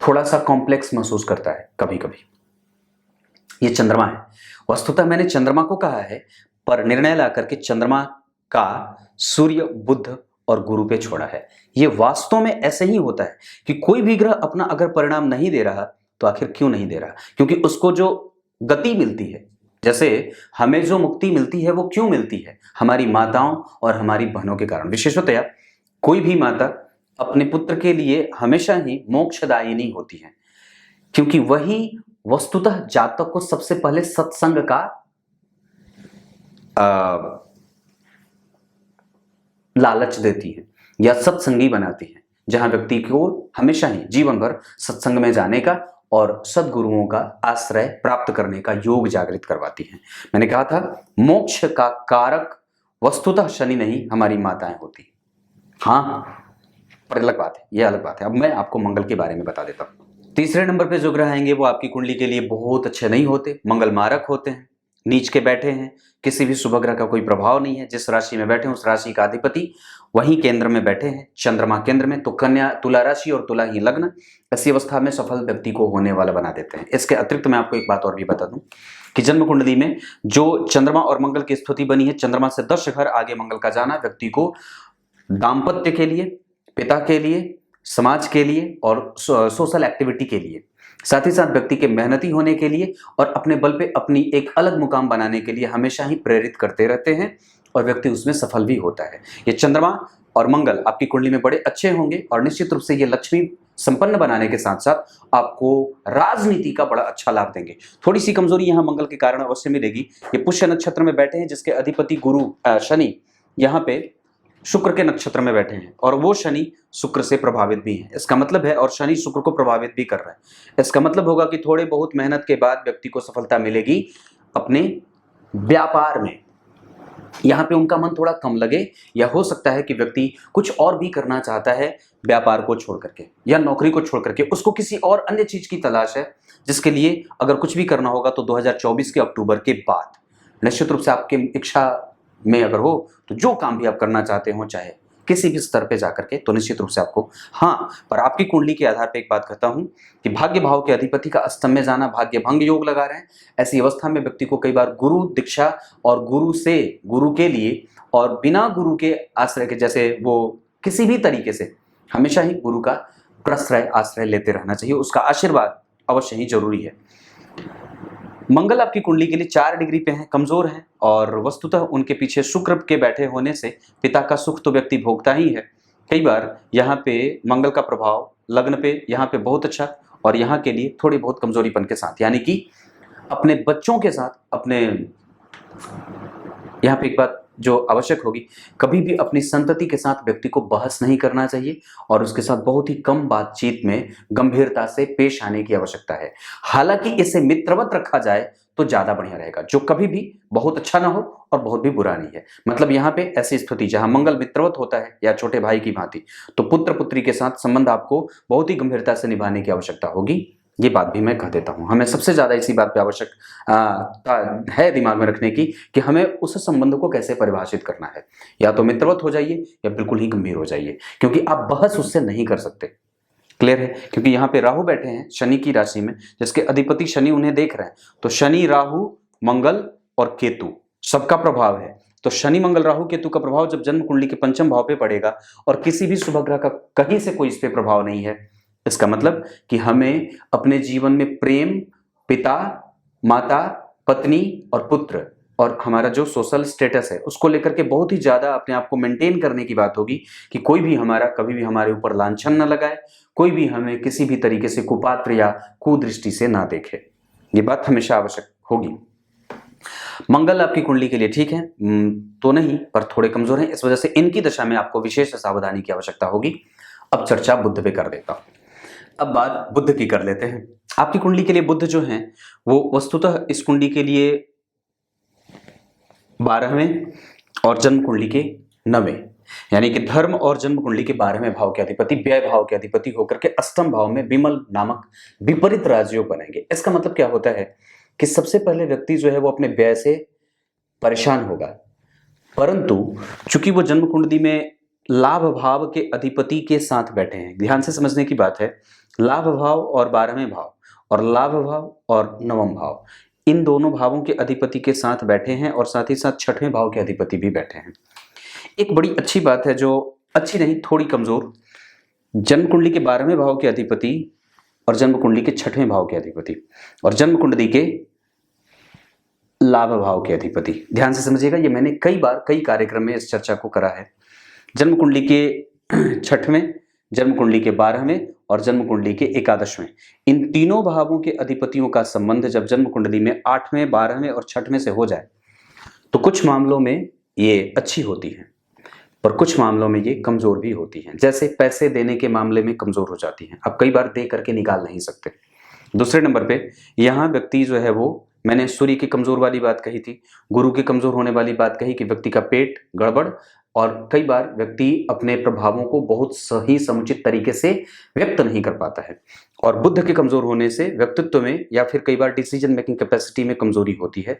थोड़ा सा कॉम्प्लेक्स महसूस करता है कभी कभी। ये चंद्रमा है, वस्तुतः मैंने चंद्रमा को कहा है, पर निर्णय ला करके चंद्रमा का सूर्य, बुध और गुरु पे छोड़ा है। ये वास्तव में ऐसे ही होता है कि कोई भी ग्रह अपना अगर परिणाम नहीं दे रहा तो आखिर क्यों नहीं दे रहा, क्योंकि उसको जो गति मिलती है। जैसे हमें जो मुक्ति मिलती है वो क्यों मिलती है? हमारी माताओं और हमारी बहनों के कारण। विशेषतया कोई भी माता अपने पुत्र के लिए हमेशा ही मोक्षदायिनी होती है, क्योंकि वही वस्तुतः जातक को सबसे पहले सत्संग का लालच देती है या सत्संगी बनाती है, जहां व्यक्ति को हमेशा ही जीवन भर सत्संग में जाने का और सद्गुरुओं का आश्रय प्राप्त करने का योग जागृत करवाती है। मैंने कहा था मोक्ष का कारक वस्तुतः शनि नहीं, हमारी माताएं होती। हाँ, पर अलग बात है, यह अलग बात है। अब मैं आपको मंगल के बारे में बता देता हूं। तीसरे नंबर पे जो ग्रह आएंगे वो आपकी कुंडली के लिए बहुत अच्छे नहीं होते। मंगल मारक होते हैं, नीच के बैठे हैं, किसी भी शुभ ग्रह का कोई प्रभाव नहीं है। जिस राशि में बैठे हैं उस राशि का अधिपति वही केंद्र में बैठे हैं, चंद्रमा केंद्र में, तो कन्या, तुला राशि और तुला ही लग्न ऐसी अवस्था में सफल व्यक्ति को होने वाला बना देते हैं। इसके अतिरिक्त मैं आपको एक बात और भी बता दूं कि जन्म कुंडली में जो चंद्रमा और मंगल की स्थिति बनी है, चंद्रमा से 10 घर आगे मंगल का जाना व्यक्ति को दाम्पत्य के लिए, पिता के लिए, समाज के लिए और सोशल एक्टिविटी के लिए, साथ ही साथ व्यक्ति के मेहनती होने के लिए और अपने बल पे अपनी एक अलग मुकाम बनाने के लिए हमेशा ही प्रेरित करते रहते हैं और व्यक्ति उसमें सफल भी होता है। ये चंद्रमा और मंगल आपकी कुंडली में बड़े अच्छे होंगे और निश्चित रूप से ये लक्ष्मी संपन्न बनाने के साथ साथ आपको राजनीति का बड़ा अच्छा लाभ देंगे। थोड़ी सी कमजोरी यहाँ मंगल के कारण अवश्य मिलेगी। ये पुष्य नक्षत्र में बैठे हैं, जिसके अधिपति गुरु शनि यहाँ पे शुक्र के नक्षत्र में बैठे हैं और वो शनि शुक्र से प्रभावित भी है। इसका मतलब है, और शनि शुक्र को प्रभावित भी कर रहा है, इसका मतलब होगा कि थोड़े बहुत मेहनत के बाद व्यक्ति को सफलता मिलेगी अपने व्यापार में। यहाँ पे उनका मन थोड़ा कम लगे, या हो सकता है कि व्यक्ति कुछ और भी करना चाहता है व्यापार को छोड़ करके या नौकरी को छोड़ करके, उसको किसी और अन्य चीज की तलाश है, जिसके लिए अगर कुछ भी करना होगा तो 2024 के अक्टूबर के बाद निश्चित रूप से आपके इच्छा में अगर हो तो जो काम भी आप करना चाहते हो, चाहे किसी भी स्तर पे जाकर के, तो निश्चित रूप से आपको, हाँ, पर आपकी कुंडली के आधार पे एक बात कहता हूं कि भाग्य भाव के अधिपति का अष्टम में जाना भाग्य भंग योग लगा रहे हैं। ऐसी अवस्था में व्यक्ति को कई बार गुरु दीक्षा और गुरु के लिए और बिना गुरु के आश्रय के, जैसे वो किसी भी तरीके से हमेशा ही गुरु का प्रश्रय आश्रय लेते रहना चाहिए, उसका आशीर्वाद अवश्य ही जरूरी है। मंगल आपकी कुंडली के लिए 4 डिग्री पे हैं, कमजोर हैं और वस्तुतः उनके पीछे शुक्र के बैठे होने से पिता का सुख तो व्यक्ति भोगता ही है। कई बार यहाँ पे मंगल का प्रभाव लग्न पे यहाँ पे बहुत अच्छा और यहाँ के लिए थोड़ी बहुत कमजोरीपन के साथ, यानी कि अपने बच्चों के साथ अपने, यहाँ पे एक बात जो आवश्यक होगी, कभी भी अपनी संतति के साथ व्यक्ति को बहस नहीं करना चाहिए और उसके साथ बहुत ही कम बातचीत में गंभीरता से पेश आने की आवश्यकता है। हालांकि इसे मित्रवत रखा जाए तो ज्यादा बढ़िया रहेगा, जो कभी भी बहुत अच्छा ना हो और बहुत भी बुरा नहीं है। मतलब यहाँ पे ऐसी स्थिति जहां मंगल मित्रवत होता है या छोटे भाई की भांति, तो पुत्र पुत्री के साथ संबंध आपको बहुत ही गंभीरता से निभाने की आवश्यकता होगी। ये बात भी मैं कह देता हूं, हमें सबसे ज्यादा इसी बात पे आवश्यक है दिमाग में रखने की कि हमें उस संबंध को कैसे परिभाषित करना है। या तो मित्रवत हो जाइए या बिल्कुल ही गंभीर हो जाइए, क्योंकि आप बहस उससे नहीं कर सकते। क्लियर है? क्योंकि यहाँ पे राहु बैठे हैं शनि की राशि में, जिसके अधिपति शनि उन्हें देख रहे हैं, तो शनि राहु मंगल और केतु सबका प्रभाव है। तो शनि मंगल राहु केतु का प्रभाव जब जन्म कुंडली के पंचम भाव पे पड़ेगा और किसी भी शुभ ग्रह का कहीं से कोई इस पे प्रभाव नहीं है, इसका मतलब कि हमें अपने जीवन में प्रेम, पिता, माता, पत्नी और पुत्र और हमारा जो सोशल स्टेटस है उसको लेकर के बहुत ही ज्यादा अपने आप को मेंटेन करने की बात होगी कि कोई भी हमारा कभी भी हमारे ऊपर लांछन न लगाए, कोई भी हमें किसी भी तरीके से कुपात्र या कुदृष्टि से ना देखे। ये बात हमेशा आवश्यक होगी। मंगल आपकी कुंडली के लिए ठीक है तो नहीं, पर थोड़े कमजोर हैं, इस वजह से इनकी दशा में आपको विशेष सावधानी की आवश्यकता होगी। अब चर्चा बुध पे कर देता हूं। अब बात बुध की कर लेते हैं। आपकी कुंडली के लिए बुध जो हैं वो वस्तुतः इस कुंडली के लिए 12वें और जन्म कुंडली के 9वें, यानी कि धर्म और जन्म कुंडली के 12वें भाव के अधिपति व्यय भाव के अधिपति होकर के अष्टम भाव में विमल नामक विपरीत राजयोग बनेंगे। इसका मतलब क्या होता है कि सबसे पहले व्यक्ति जो है वो अपने व्यय से परेशान होगा, परंतु चूंकि वो जन्म कुंडली में लाभ भाव के अधिपति के साथ बैठे हैं, ध्यान से समझने की बात है, लाभ भाव और 12वें भाव और लाभ भाव और 9वां भाव, इन दोनों भावों के अधिपति के साथ बैठे हैं और साथ ही साथ 6वें भाव के अधिपति भी बैठे हैं। एक बड़ी अच्छी बात है, जो अच्छी नहीं थोड़ी कमजोर, जन्म कुंडली के 12वें भाव के अधिपति और जन्म कुंडली के 6वें भाव के अधिपति और जन्म कुंडली के लाभ भाव के अधिपति, ध्यान से समझिएगा, ये मैंने कई बार कई कार्यक्रम में इस चर्चा को करा है। जन्म कुंडली के 6वें, जन्म कुंडली के 12वें और जन्म कुंडली के 11वें, इन तीनों भावों के अधिपतियों का संबंध जब जन्म कुंडली में 8वें, 12वें और 6वें से हो जाए तो कुछ मामलों में ये अच्छी होती है और कुछ मामलों में ये कमजोर भी होती हैं। जैसे पैसे देने के मामले में कमजोर हो जाती हैं, आप कई बार दे करके निकाल नहीं सकते। दूसरे नंबर पे यहाँ व्यक्ति जो है वो, मैंने सूर्य की कमजोर वाली बात कही थी, गुरु के कमजोर होने वाली बात कही कि व्यक्ति का पेट गड़बड़, और कई बार व्यक्ति अपने प्रभावों को बहुत सही समुचित तरीके से व्यक्त नहीं कर पाता है। और बुध के कमजोर होने से व्यक्तित्व में या फिर कई बार डिसीजन मेकिंग कैपेसिटी में कमजोरी होती है।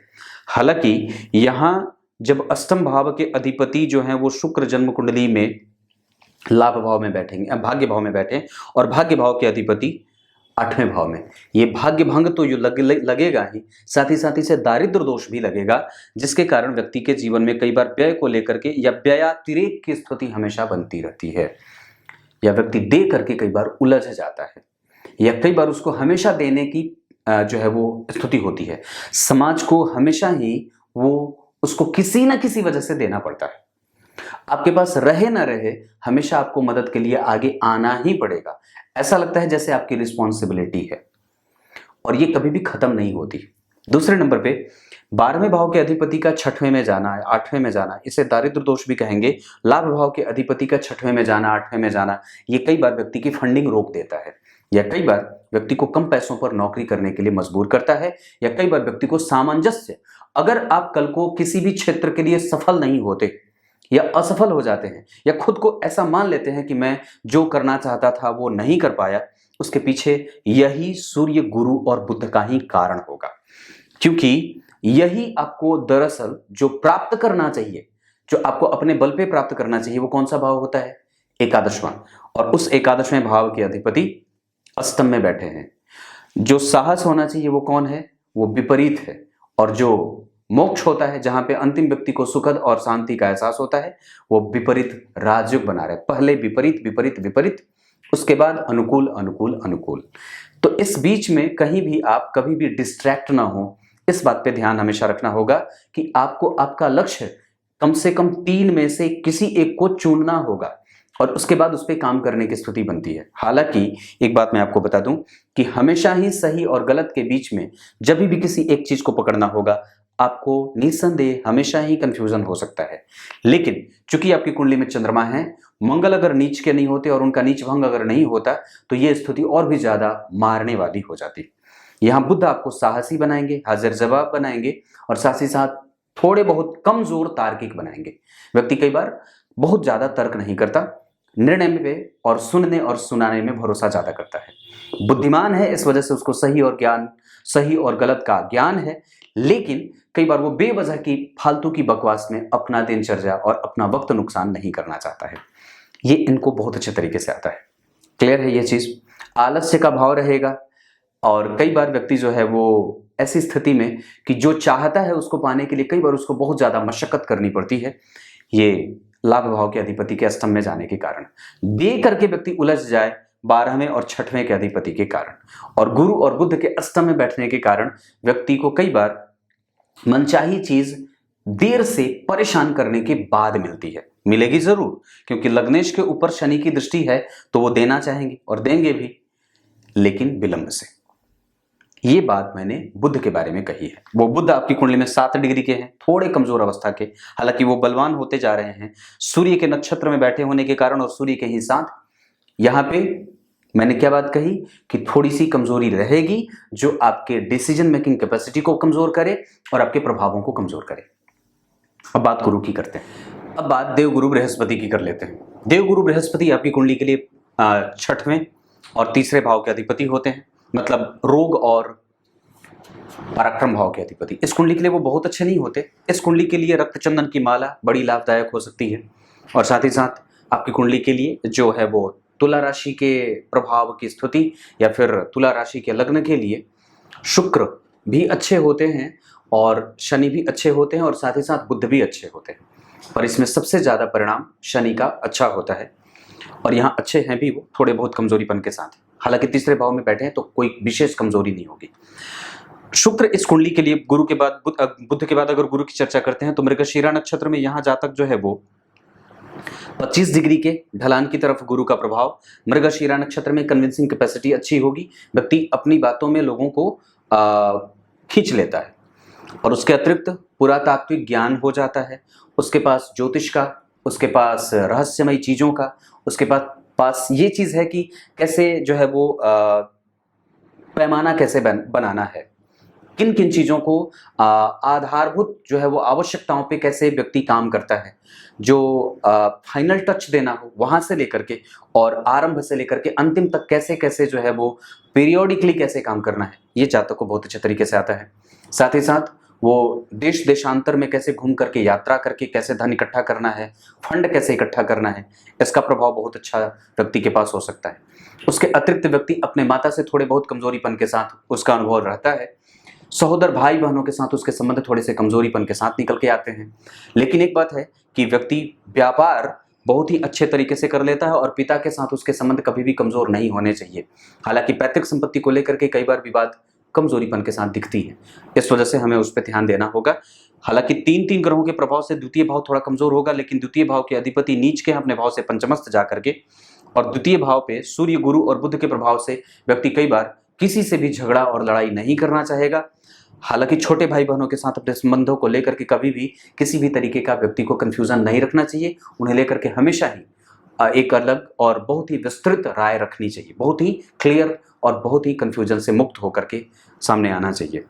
हालांकि यहाँ जब अष्टम भाव के अधिपति जो हैं वो शुक्र जन्म कुंडली में लाभ भाव में बैठेंगे, भाग्य भाव में बैठे, और भाग्य भाव के अधिपति 8वें भाव में, ये भाग्य भंग तो जो लगेगा ही, साथ ही से दारिद्र दोष भी लगेगा, जिसके कारण व्यक्ति के जीवन में कई बार व्यय को लेकर के या व्ययातिरेक की स्थिति हमेशा बनती रहती है, या व्यक्ति दे करके कई बार उलझ जाता है, या कई बार उसको हमेशा देने की जो है वो स्थिति होती है। समाज को हमेशा ही वो उसको किसी ना किसी वजह से देना पड़ता है। आपके पास रहे ना रहे, हमेशा आपको मदद के लिए आगे आना ही पड़ेगा। ऐसा लगता है जैसे आपकी रिस्पॉन्सिबिलिटी है, और ये कभी भी खत्म नहीं होती। दूसरे नंबर पे 12वें भाव के अधिपति का 6वें में जाना, 8वें में जाना, इसे दारिद्र दोष भी कहेंगे। लाभ भाव के अधिपति का 6वें में जाना, 8वें में जाना, ये कई बार व्यक्ति की फंडिंग रोक देता है, या कई बार व्यक्ति को कम पैसों पर नौकरी करने के लिए मजबूर करता है, या कई बार व्यक्ति को सामंजस्य, अगर आप कल को किसी भी क्षेत्र के लिए सफल नहीं होते या असफल हो जाते हैं, या खुद को ऐसा मान लेते हैं कि मैं जो करना चाहता था वो नहीं कर पाया, उसके पीछे यही सूर्य, गुरु और बुध का ही कारण होगा। क्योंकि यही आपको दरअसल जो प्राप्त करना चाहिए, जो आपको अपने बल पे प्राप्त करना चाहिए, वो कौन सा भाव होता है? एकादशवां। और उस एकादशवें भाव के अधिपति अष्टम में बैठे हैं। जो साहस होना चाहिए वो कौन है? वो विपरीत है। और जो मोक्ष होता है, जहां पे अंतिम व्यक्ति को सुखद और शांति का एहसास होता है, वो विपरीत राजयोग बना रहे। पहले विपरीत विपरीत विपरीत, उसके बाद अनुकूल अनुकूल अनुकूल। तो इस बीच में कहीं भी आप कभी भी डिस्ट्रैक्ट ना हो, इस बात पे ध्यान हमेशा रखना होगा कि आपको आपका लक्ष्य कम से कम 3 में से किसी एक को चुनना होगा, और उसके बाद उस पर काम करने की स्थिति बनती है। हालांकि एक बात मैं आपको बता दूं कि हमेशा ही सही और गलत के बीच में जब भी किसी एक चीज को पकड़ना होगा, आपको निस्संदेह हमेशा ही कंफ्यूजन हो सकता है। लेकिन चूंकि आपकी कुंडली में चंद्रमा है, मंगल अगर नीच के नहीं होते और उनका नीच भंग अगर नहीं होता, तो यह स्थिति और भी ज्यादा मारने वाली हो जाती। यहां बुध आपको साहसी बनाएंगे, हाजिर जवाब बनाएंगे, और साथ ही साथ थोड़े बहुत कमजोर तार्किक बनाएंगे। व्यक्ति कई बार बहुत ज्यादा तर्क नहीं करता, निर्णय में और सुनने और सुनाने में भरोसा ज्यादा करता है। बुद्धिमान है, इस वजह से उसको सही और गलत का ज्ञान है, लेकिन कई बार वो बेवजह की फालतू की बकवास में अपना दिनचर्या और अपना वक्त नुकसान नहीं करना चाहता है। ये इनको बहुत अच्छे तरीके से आता है। क्लियर है ये चीज? आलस्य का भाव रहेगा, और कई बार व्यक्ति जो है वो ऐसी स्थिति में कि जो चाहता है उसको पाने के लिए कई बार उसको बहुत ज्यादा मशक्कत करनी पड़ती है। ये लाभ भाव के अधिपति के अष्टम में जाने के कारण दे करके व्यक्ति उलझ जाए 12वें और 6वें के अधिपति के कारण, और गुरु और बुध के अष्टम में बैठने के कारण व्यक्ति को कई बार मनचाही चीज देर से परेशान करने के बाद मिलती है। मिलेगी जरूर, क्योंकि लग्नेश के ऊपर शनि की दृष्टि है, तो वो देना चाहेंगे और देंगे भी, लेकिन विलंब से। ये बात मैंने बुध के बारे में कही है। वो बुध आपकी कुंडली में 7 डिग्री के हैं, थोड़े कमजोर अवस्था के, हालांकि वो बलवान होते जा रहे हैं सूर्य के नक्षत्र में बैठे होने के कारण और सूर्य के ही साथ। यहां पे मैंने क्या बात कही कि थोड़ी सी कमजोरी रहेगी, जो आपके डिसीजन मेकिंग कैपेसिटी को कमजोर करे और आपके प्रभावों को कमजोर करे। अब बात गुरु की करते हैं। अब बात देवगुरु बृहस्पति की कर लेते हैं। देवगुरु बृहस्पति आपकी कुंडली के लिए 6वें और तीसरे भाव के अधिपति होते हैं, मतलब रोग और पराक्रम भाव के अधिपति। इस कुंडली के लिए वो बहुत अच्छे नहीं होते। इस कुंडली के लिए रक्त चंदन की माला बड़ी लाभदायक हो सकती है, और साथ ही साथ आपकी कुंडली के लिए जो है वो तुला राशि के प्रभाव की स्थिति या फिर तुला राशि के लग्न के लिए शुक्र भी अच्छे होते हैं और शनि भी अच्छे होते हैं और साथ ही साथ बुध भी अच्छे होते हैं, पर इसमें सबसे ज्यादा परिणाम शनि का अच्छा होता है। और यहाँ अच्छे हैं भी वो थोड़े बहुत कमजोरीपन के साथ, हालांकि तीसरे भाव में बैठे हैं तो कोई विशेष कमजोरी नहीं होगी। शुक्र इस कुंडली के लिए गुरु के बाद बुध के बाद अगर गुरु की चर्चा करते हैं तो मृगशिरा नक्षत्र में यहाँ जातक जो है वो 25 डिग्री के ढलान की तरफ गुरु का प्रभाव, मृगशिरा नक्षत्र में कन्विंसिंग कैपेसिटी अच्छी होगी, व्यक्ति अपनी बातों में लोगों को खींच लेता है और उसके अतिरिक्त पुरातात्विक ज्ञान हो जाता है, उसके पास ज्योतिष का, उसके पास रहस्यमयी चीजों का, उसके पास ये चीज है कि कैसे जो है वो पैमाना कैसे बनाना है, किन किन चीजों को आधारभूत जो है वो आवश्यकताओं पे कैसे व्यक्ति काम करता है, जो फाइनल टच देना हो वहां से लेकर के और आरंभ से लेकर के अंतिम तक कैसे कैसे जो है वो पीरियोडिकली कैसे काम करना है, ये जातक को बहुत अच्छे तरीके से आता है। साथ ही साथ वो देश देशांतर में कैसे घूम करके यात्रा करके कैसे धन इकट्ठा करना है, फंड कैसे इकट्ठा करना है, इसका प्रभाव बहुत अच्छा व्यक्ति के पास हो सकता है। उसके अतिरिक्त व्यक्ति अपने माता से थोड़े बहुत कमजोरीपन के साथ उसका अनुभव रहता है, सहोदर भाई बहनों के साथ उसके संबंध थोड़े से कमजोरीपन के साथ निकल के आते हैं। लेकिन एक बात है कि व्यक्ति व्यापार बहुत ही अच्छे तरीके से कर लेता है और पिता के साथ उसके संबंध कभी भी कमजोर नहीं होने चाहिए। हालांकि पैतृक संपत्ति को लेकर के कई बार विवाद कमजोरीपन के साथ दिखती है, इस वजह से हमें उस पर ध्यान देना होगा। हालांकि तीन ग्रहों के प्रभाव से द्वितीय भाव थोड़ा कमजोर होगा, लेकिन द्वितीय भाव के अधिपति नीच के अपने भाव से पंचमस्त जाकर के और द्वितीय भाव पे सूर्य, गुरु और बुध के प्रभाव से व्यक्ति कई बार किसी से भी झगड़ा और लड़ाई नहीं करना चाहेगा। हालांकि छोटे भाई बहनों के साथ अपने संबंधों को लेकर के कभी भी किसी भी तरीके का व्यक्ति को कंफ्यूजन नहीं रखना चाहिए, उन्हें लेकर के हमेशा ही एक अलग और बहुत ही विस्तृत राय रखनी चाहिए, बहुत ही क्लियर और बहुत ही कंफ्यूजन से मुक्त होकर के सामने आना चाहिए।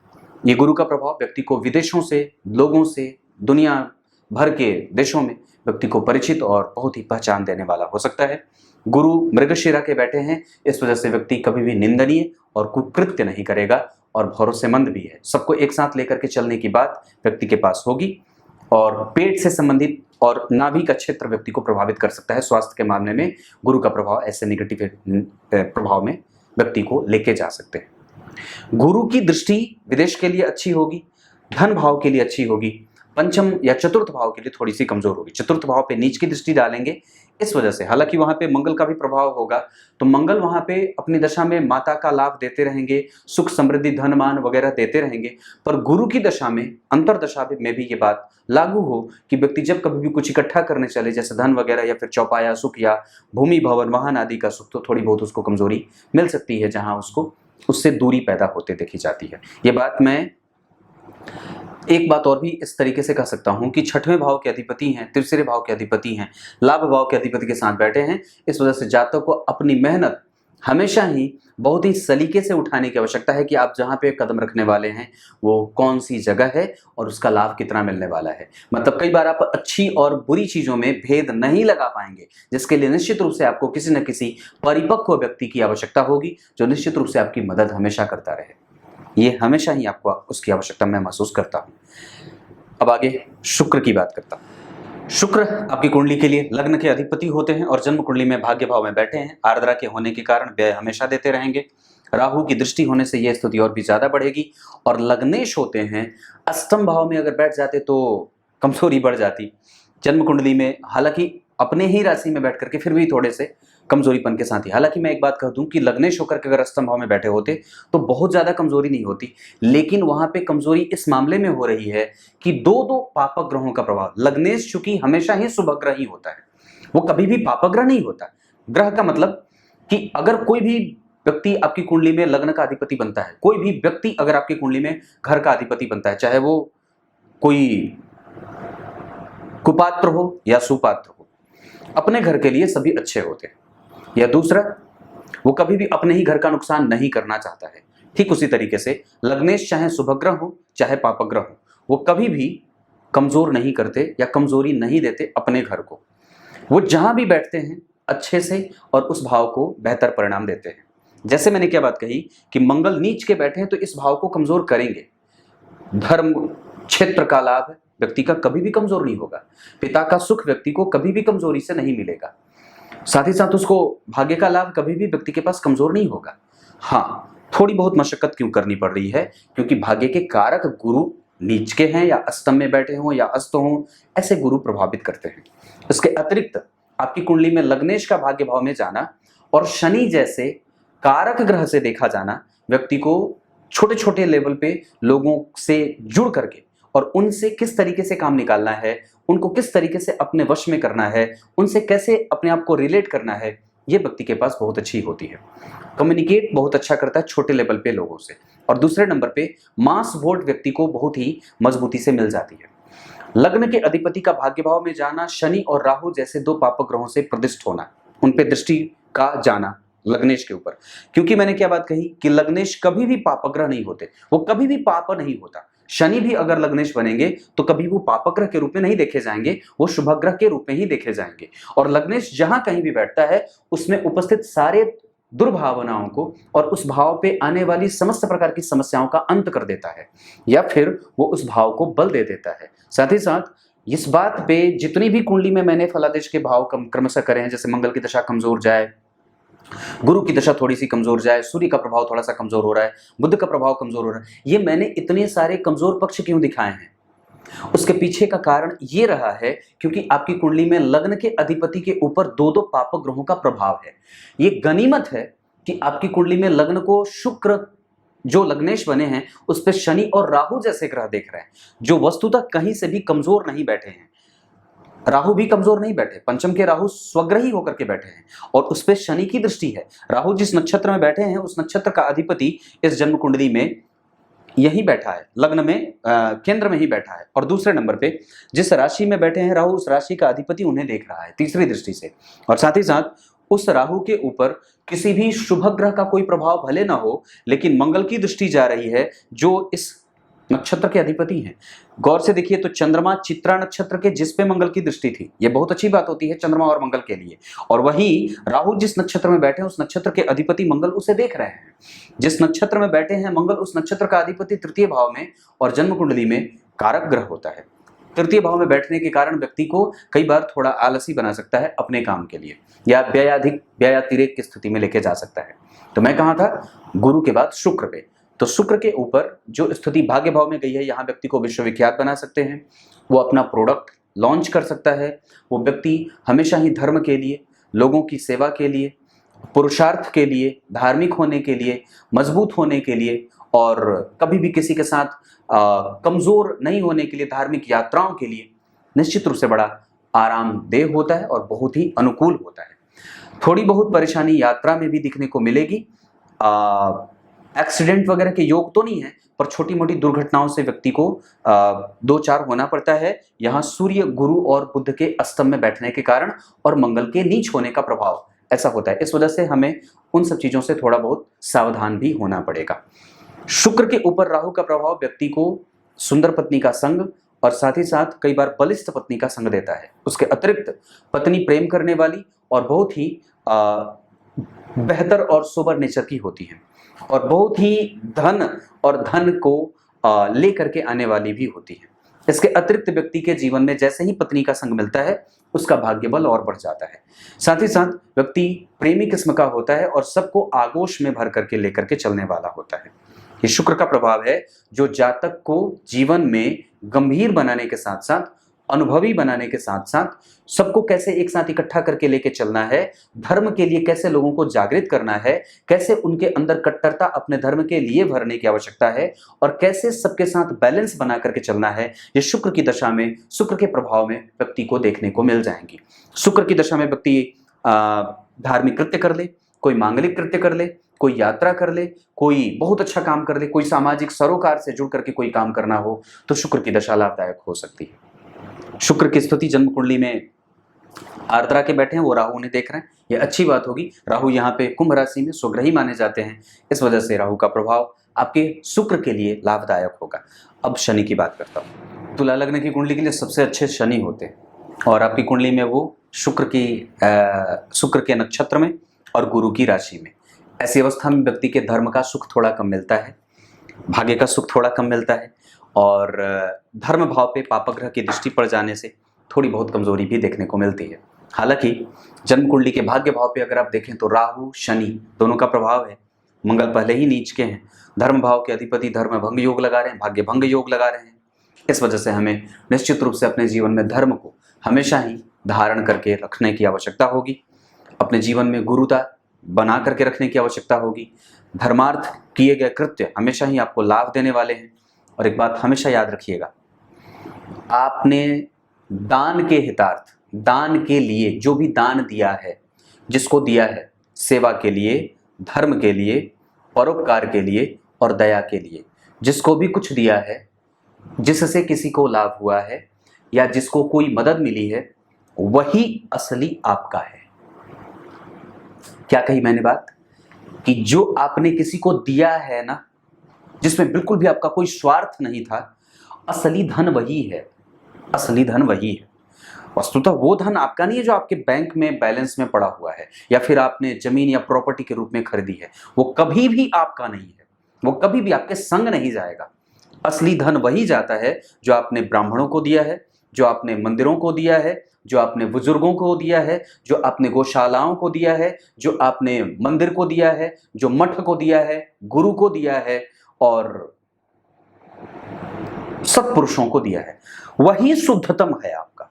ये गुरु का प्रभाव व्यक्ति को विदेशों से, लोगों से, दुनिया भर के देशों में व्यक्ति को परिचित और बहुत ही पहचान देने वाला हो सकता है। गुरु मृगशिरा के बैठे हैं, इस वजह से व्यक्ति कभी भी निंदनीय और कुकृत्य नहीं करेगा और भरोसेमंद भी है। सबको एक साथ लेकर के चलने की बात व्यक्ति के पास होगी और पेट से संबंधित और नाभि का क्षेत्र व्यक्ति को प्रभावित कर सकता है। स्वास्थ्य के मामले में गुरु का प्रभाव ऐसे नेगेटिव प्रभाव में व्यक्ति को लेके जा सकते हैं। गुरु की दृष्टि विदेश के लिए अच्छी होगी, धन भाव के लिए अच्छी होगी, पंचम या चतुर्थ भाव के लिए थोड़ी सी कमजोर होगी। चतुर्थ भाव पे नीच की दृष्टि डालेंगे, इस वजह से हालांकि वहां पे मंगल का भी प्रभाव होगा, तो मंगल वहां पे अपनी दशा में माता का लाभ देते रहेंगे, सुख समृद्धि धन मान वगैरह देते रहेंगे। पर गुरु की दशा में, अंतर दशा में भी ये बात लागू हो कि व्यक्ति जब कभी भी कुछ इकट्ठा करने चले, जैसे धन वगैरह या फिर चौपाया सुख या भूमि भवन वाहन आदि का सुख, तो थोड़ी बहुत उसको कमजोरी मिल सकती है, जहां उसको उससे दूरी पैदा होते देखी जाती है। ये बात मैं एक बात और भी इस तरीके से कह सकता हूं कि छठवें भाव के अधिपति हैं, तीसरे भाव के अधिपति हैं, लाभ भाव के अधिपति के साथ बैठे हैं, इस वजह से जातक को अपनी मेहनत हमेशा ही बहुत ही सलीके से उठाने की आवश्यकता है कि आप जहां पे कदम रखने वाले हैं वो कौन सी जगह है और उसका लाभ कितना मिलने वाला है। मतलब कई बार आप अच्छी और बुरी चीजों में भेद नहीं लगा पाएंगे, जिसके लिए निश्चित रूप से आपको किसी न किसी परिपक्व व्यक्ति की आवश्यकता होगी, जो निश्चित रूप से आपकी मदद हमेशा करता रहे। ये हमेशा ही आपको उसकी आवश्यकता मैं महसूस करता हूं। अब आगे शुक्र की बात करता हूं। शुक्र आपकी कुंडली के लिए लग्न के अधिपति होते हैं और जन्म कुंडली में भाग्य भाव में बैठे हैं। आर्द्रा के होने के कारण व्यय हमेशा देते रहेंगे। राहु की दृष्टि होने से यह स्थिति और भी ज्यादा बढ़ेगी और लग्नेश होते हैं, अष्टम भाव में अगर बैठ जाते तो कमजोरी बढ़ जाती। जन्म कुंडली में हालांकि अपने ही राशि में बैठ करके फिर भी थोड़े से कमजोरीपन के साथ ही, हालांकि मैं एक बात कह दूं कि लग्नेश होकर के अगर अष्टम भाव में बैठे होते तो बहुत ज्यादा कमजोरी नहीं होती, लेकिन वहां पे कमजोरी इस मामले में हो रही है कि दो पापक ग्रहों का प्रभाव। लग्नेश चूंकि हमेशा ही शुभ ग्रह ही होता है, वो कभी भी पापक ग्रह नहीं होता। ग्रह का मतलब कि अगर कोई भी व्यक्ति आपकी कुंडली में लग्न का अधिपति बनता है, कोई भी व्यक्ति अगर आपकी कुंडली में घर का अधिपति बनता है, चाहे वो कोई कुपात्र हो या सुपात्र हो, अपने घर के लिए सभी अच्छे होते हैं। या दूसरा, वो कभी भी अपने ही घर का नुकसान नहीं करना चाहता है। ठीक उसी तरीके से लग्नेश चाहे शुभग्रह हो चाहे पापग्रह हो, वो कभी भी कमजोर नहीं करते या कमजोरी नहीं देते अपने घर को। वो जहां भी बैठते हैं अच्छे से और उस भाव को बेहतर परिणाम देते हैं। जैसे मैंने क्या बात कही कि मंगल नीच के बैठे हैं तो इस भाव को कमजोर करेंगे। धर्म क्षेत्र का लाभ व्यक्ति का कभी भी कमजोर नहीं होगा। पिता का सुख व्यक्ति को कभी भी कमजोरी से नहीं मिलेगा। साथ ही साथ उसको भाग्य का लाभ कभी भी व्यक्ति के पास कमजोर नहीं होगा। हाँ, थोड़ी बहुत मशक्कत क्यों करनी पड़ रही है, क्योंकि भाग्य के कारक गुरु नीच के हैं या अष्टम में बैठे हों या अस्त हों, ऐसे गुरु प्रभावित करते हैं। इसके अतिरिक्त आपकी कुंडली में लग्नेश का भाग्य भाव में जाना और शनि जैसे कारक ग्रह से देखा जाना व्यक्ति को छोटे छोटे लेवल पे लोगों से जुड़ करके और उनसे किस तरीके से काम निकालना है, उनको किस तरीके से अपने वश में करना है, उनसे कैसे अपने आप को रिलेट करना है, ये व्यक्ति के पास बहुत अच्छी होती है। कम्युनिकेट बहुत अच्छा करता है छोटे लेवल पे लोगों से। और दूसरे नंबर पे मास वोट व्यक्ति को बहुत ही मजबूती से मिल जाती है। लग्न के अधिपति का भाग्य भाव में जाना, शनि और राहु जैसे दो पापक ग्रहों से प्रतिष्ठित होना, उन पे दृष्टि का जाना लग्नेश के ऊपर। क्योंकि मैंने क्या बात कही कि लग्नेश कभी भी पापक ग्रह नहीं होते, वो कभी भी पाप नहीं होता। शनि भी अगर लग्नेश बनेंगे तो कभी वो पापक ग्रह के रूप में नहीं देखे जाएंगे, वो शुभ ग्रह के रूप में ही देखे जाएंगे। और लग्नेश जहां कहीं भी बैठता है उसमें उपस्थित सारे दुर्भावनाओं को और उस भाव पे आने वाली समस्त प्रकार की समस्याओं का अंत कर देता है, या फिर वो उस भाव को बल दे देता है। साथ ही साथ इस बात पे जितनी भी कुंडली में मैंने फलादेश के भाव क्रमशः करे हैं, जैसे मंगल की दशा कमजोर जाए, गुरु की दशा थोड़ी सी कमजोर जाए, सूर्य का प्रभाव थोड़ा सा कमजोर हो रहा है, बुध का प्रभाव कमजोर हो रहा है, ये मैंने इतने सारे कमजोर पक्ष क्यों दिखाए हैं? उसके पीछे का कारण ये रहा है क्योंकि आपकी कुंडली में लग्न के अधिपति के ऊपर दो दो पापक ग्रहों का प्रभाव है। ये गनीमत है कि आपकी कुंडली में लग्न को शुक्र जो लग्नेश बने हैं उस पर शनि और राहु जैसे ग्रह देख रहे हैं, जो वस्तुतः कहीं से भी कमजोर नहीं बैठे हैं। राहु भी कमजोर नहीं बैठे, पंचम के राहु स्वग्रही होकर के बैठे हैं और उस पर शनि की दृष्टि है। राहु जिस नक्षत्र में बैठे हैं उस नक्षत्र का अधिपति इस जन्म कुंडली में यही बैठा है, लग्न में केंद्र में ही बैठा है। और दूसरे नंबर पे जिस राशि में बैठे हैं राहु, उस राशि का अधिपति उन्हें देख रहा है तीसरी दृष्टि से। और साथ ही साथ उस राहु के ऊपर किसी भी शुभ ग्रह का कोई प्रभाव भले ना हो, लेकिन मंगल की दृष्टि जा रही है जो इस नक्षत्र के अधिपति हैं। गौर से देखिए तो चंद्रमा चित्रा नक्षत्र के जिस पे मंगल की दृष्टि थी, ये बहुत अच्छी बात होती है चंद्रमा और मंगल के लिए। और वहीं राहु जिस नक्षत्र में बैठे हैं उस नक्षत्र के अधिपति मंगल उसे देख रहे हैं। जिस नक्षत्र में बैठे हैं मंगल, उस नक्षत्र का अधिपति तृतीय भाव में और जन्म कुंडली में कारक ग्रह होता है। तृतीय भाव में बैठने के कारण व्यक्ति को कई बार थोड़ा आलसी बना सकता है अपने काम के लिए, या व्ययातिरेक की स्थिति में लेके जा सकता है। तो मैं कहा था गुरु के बाद शुक्र पे, तो शुक्र के ऊपर जो स्थिति भाग्य भाव में गई है, यहाँ व्यक्ति को विश्वविख्यात बना सकते हैं, वो अपना प्रोडक्ट लॉन्च कर सकता है। वो व्यक्ति हमेशा ही धर्म के लिए, लोगों की सेवा के लिए, पुरुषार्थ के लिए, धार्मिक होने के लिए, मजबूत होने के लिए और कभी भी किसी के साथ कमजोर नहीं होने के लिए, धार्मिक यात्राओं के लिए निश्चित रूप से बड़ा आरामदेह होता है और बहुत ही अनुकूल होता है। थोड़ी बहुत परेशानी यात्रा में भी दिखने को मिलेगी। एक्सीडेंट वगैरह के योग तो नहीं है, पर छोटी मोटी दुर्घटनाओं से व्यक्ति को दो चार होना पड़ता है। यहाँ सूर्य, गुरु और बुध के अस्तम में बैठने के कारण और मंगल के नीच होने का प्रभाव ऐसा होता है। इस वजह से हमें उन सब चीजों से थोड़ा बहुत सावधान भी होना पड़ेगा। शुक्र के ऊपर राहु का प्रभाव व्यक्ति को सुंदर पत्नी का संग और साथ ही साथ कई बार बलिष्ठ पत्नी का संग देता है। उसके अतिरिक्त पत्नी प्रेम करने वाली और बहुत ही बेहतर और सोबर नेचर की होती है और बहुत ही धन और धन को लेकर के आने वाली भी होती है। इसके अतिरिक्त व्यक्ति के जीवन में जैसे ही पत्नी का संग मिलता है उसका भाग्य बल और बढ़ जाता है। साथ ही साथ व्यक्ति प्रेमी किस्म का होता है और सबको आगोश में भर करके लेकर के चलने वाला होता है। ये शुक्र का प्रभाव है जो जातक को जीवन में गंभीर बनाने के साथ साथ, अनुभवी बनाने के साथ साथ, सबको कैसे एक साथ इकट्ठा करके लेके चलना है, धर्म के लिए कैसे लोगों को जागृत करना है, कैसे उनके अंदर कट्टरता अपने धर्म के लिए भरने की आवश्यकता है और कैसे सबके साथ बैलेंस बना करके चलना है, ये शुक्र की दशा में, शुक्र के प्रभाव में व्यक्ति को देखने को मिल जाएंगी। शुक्र की दशा में व्यक्ति धार्मिक कृत्य कर ले, कोई मांगलिक कृत्य कर ले, कोई यात्रा कर ले, कोई बहुत अच्छा काम कर ले, कोई सामाजिक सरोकार से जुड़ करके कोई काम करना हो, तो शुक्र की दशा लाभदायक हो सकती है। शुक्र की स्थिति जन्म कुंडली में आर्द्रा के बैठे हैं, वो राहु ने देख रहे हैं, ये अच्छी बात होगी। राहु यहाँ पे कुंभ राशि में स्वग्रही माने जाते हैं, इस वजह से राहु का प्रभाव आपके शुक्र के लिए लाभदायक होगा। अब शनि की बात करता हूँ। तुला लग्न की कुंडली के लिए सबसे अच्छे शनि होते हैं और आपकी कुंडली में वो शुक्र के नक्षत्र में और गुरु की राशि में। ऐसी अवस्था में व्यक्ति के धर्म का सुख थोड़ा कम मिलता है, भाग्य का सुख थोड़ा कम मिलता है और धर्म भाव पे पापग्रह की दृष्टि पड़ जाने से थोड़ी बहुत कमजोरी भी देखने को मिलती है। हालांकि जन्म कुंडली के भाग्य भाव पे अगर आप देखें तो राहु शनि दोनों का प्रभाव है। मंगल पहले ही नीच के हैं, धर्म भाव के अधिपति धर्म भंग योग लगा रहे हैं, भाग्य भंग योग लगा रहे हैं। इस वजह से हमें निश्चित रूप से अपने जीवन में धर्म को हमेशा ही धारण करके रखने की आवश्यकता होगी। अपने जीवन में गुरुता बना करके रखने की आवश्यकता होगी। धर्मार्थ किए गए कृत्य हमेशा ही आपको लाभ देने वाले हैं। और एक बात हमेशा याद रखिएगा, आपने दान के हितार्थ, दान के लिए जो भी दान दिया है, जिसको दिया है सेवा के लिए, धर्म के लिए, परोपकार के लिए और दया के लिए, जिसको भी कुछ दिया है, जिससे किसी को लाभ हुआ है या जिसको कोई मदद मिली है, वही असली आपका है। क्या कही मैंने बात? कि जो आपने किसी को दिया है ना, जिसमें बिल्कुल भी आपका कोई स्वार्थ नहीं था, असली धन वही है, असली धन वही है। वस्तुतः वो धन आपका नहीं है जो आपके बैंक में बैलेंस में पड़ा हुआ है या फिर आपने जमीन या प्रॉपर्टी के रूप में खरीदी है, वो कभी भी आपका नहीं है, वो कभी भी आपके संग नहीं जाएगा। असली धन वही जाता है जो आपने ब्राह्मणों को दिया है, जो आपने मंदिरों को दिया है, जो आपने बुजुर्गों को दिया है, जो आपने गौशालाओं को दिया है, जो आपने मंदिर को दिया है, जो मठ को दिया है, गुरु को दिया है और सत्पुरुषों को दिया है, वही शुद्धतम है आपका,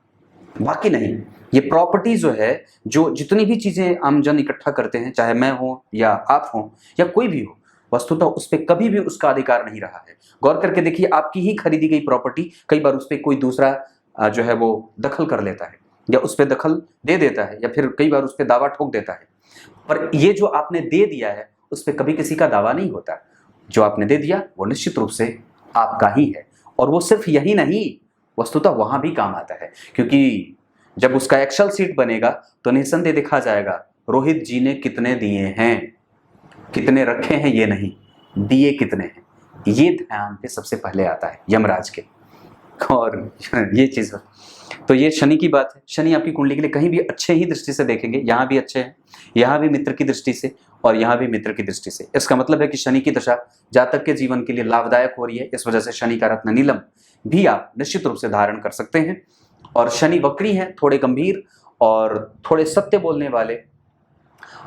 बाकी नहीं। ये प्रॉपर्टी जो है, जो जितनी भी चीजें आमजन इकट्ठा करते हैं, चाहे मैं हूं या आप हों या कोई भी हो, वस्तुतः उस पर कभी भी उसका अधिकार नहीं रहा है। गौर करके देखिए, आपकी ही खरीदी गई प्रॉपर्टी कई बार उस पर कोई दूसरा जो है वो दखल कर लेता है या उस पर दखल दे देता है या फिर कई बार उस पर दावा ठोक देता है। पर ये जो आपने दे दिया है उस पर कभी किसी का दावा नहीं होता। जो आपने दे दिया वो निश्चित रूप से आपका ही है। और वो सिर्फ यही नहीं, वस्तुतः वहां भी काम आता है, क्योंकि जब उसका एक्सेल शीट बनेगा तो निसंदेह देखा जाएगा रोहित जी ने कितने दिए हैं, कितने रखे हैं ये नहीं, दिए कितने हैं, ये ध्यान पे सबसे पहले आता है यमराज के। और ये चीज, तो ये शनि की बात है। शनि आपकी कुंडली के लिए कहीं भी अच्छे ही दृष्टि से देखेंगे, यहाँ भी अच्छे हैं, यहाँ भी मित्र की दृष्टि से और यहाँ भी मित्र की दृष्टि से। इसका मतलब है कि शनि की दशा जातक के जीवन के लिए लाभदायक हो रही है। इस वजह से शनि का रत्न नीलम भी आप निश्चित रूप से धारण कर सकते हैं। और शनि वक्री है, थोड़े गंभीर और थोड़े सत्य बोलने वाले,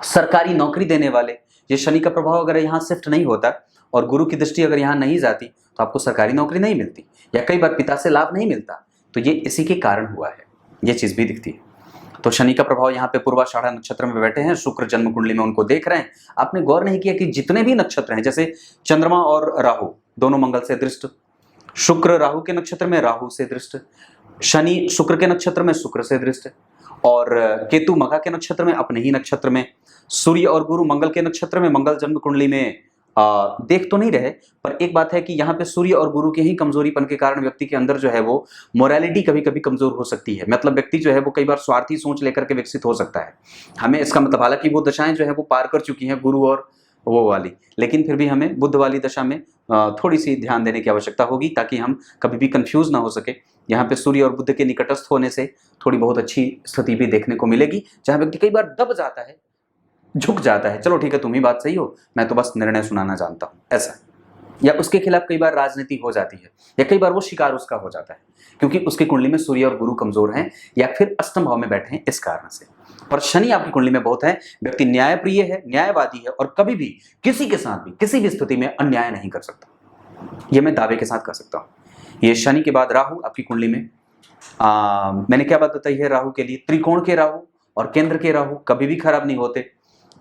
सरकारी नौकरी देने वाले। ये शनि का प्रभाव अगर यहाँ शिफ्ट नहीं होता और गुरु की दृष्टि अगर यहाँ नहीं जाती तो आपको सरकारी नौकरी नहीं मिलती या कई बार पिता से लाभ नहीं मिलता। तो ये इसी के कारण हुआ है, ये चीज भी दिखती है। तो शनि का प्रभाव यहाँ पे पूर्वाषाढ़ा नक्षत्र में बैठे हैं, शुक्र जन्म कुंडली में उनको देख रहे हैं। आपने गौर नहीं किया कि जितने भी नक्षत्र हैं, जैसे चंद्रमा और राहु दोनों मंगल से दृष्ट, शुक्र राहु के नक्षत्र में राहु से दृष्ट, शनि शुक्र के नक्षत्र में शुक्र से दृष्ट, और केतु मघा के नक्षत्र में अपने ही नक्षत्र में, सूर्य और गुरु मंगल के नक्षत्र में मंगल जन्म कुंडली में देख तो नहीं रहे। पर एक बात है कि यहाँ पे सूर्य और गुरु के ही कमजोरीपन के कारण व्यक्ति के अंदर जो है वो मोरालिटी कभी कभी कमजोर हो सकती है। मतलब व्यक्ति जो है वो कई बार स्वार्थी सोच लेकर के विकसित हो सकता है। हमें इसका मतलब, हालांकि वो दशाएं जो है वो पार कर चुकी हैं गुरु और वो वाली, लेकिन फिर भी हमें बुध वाली दशा में थोड़ी सी ध्यान देने की आवश्यकता होगी ताकि हम कभी भी कंफ्यूज ना हो सके। यहाँ पे सूर्य और बुध के निकटस्थ होने से थोड़ी बहुत अच्छी स्थिति भी देखने को मिलेगी, जहाँ व्यक्ति कई बार दब जाता है, झुक जाता है, चलो ठीक है तुम ही बात सही हो, मैं तो बस निर्णय सुनाना जानता हूँ, ऐसा। या उसके खिलाफ कई बार राजनीति हो जाती है या कई बार वो शिकार उसका हो जाता है क्योंकि उसकी कुंडली में सूर्य और गुरु कमजोर हैं या फिर अष्टम भाव में बैठे हैं, इस कारण से। पर शनि आपकी कुंडली में बहुत है, व्यक्ति न्यायप्रिय है, न्यायवादी है और कभी भी किसी के साथ भी किसी भी स्थिति में अन्याय नहीं कर सकता, ये मैं दावे के साथ कर सकता हूँ। ये शनि के बाद राहु आपकी कुंडली में, मैंने क्या बात बताई है राहु के लिए, त्रिकोण के राहु और केंद्र के राहु कभी भी खराब नहीं होते।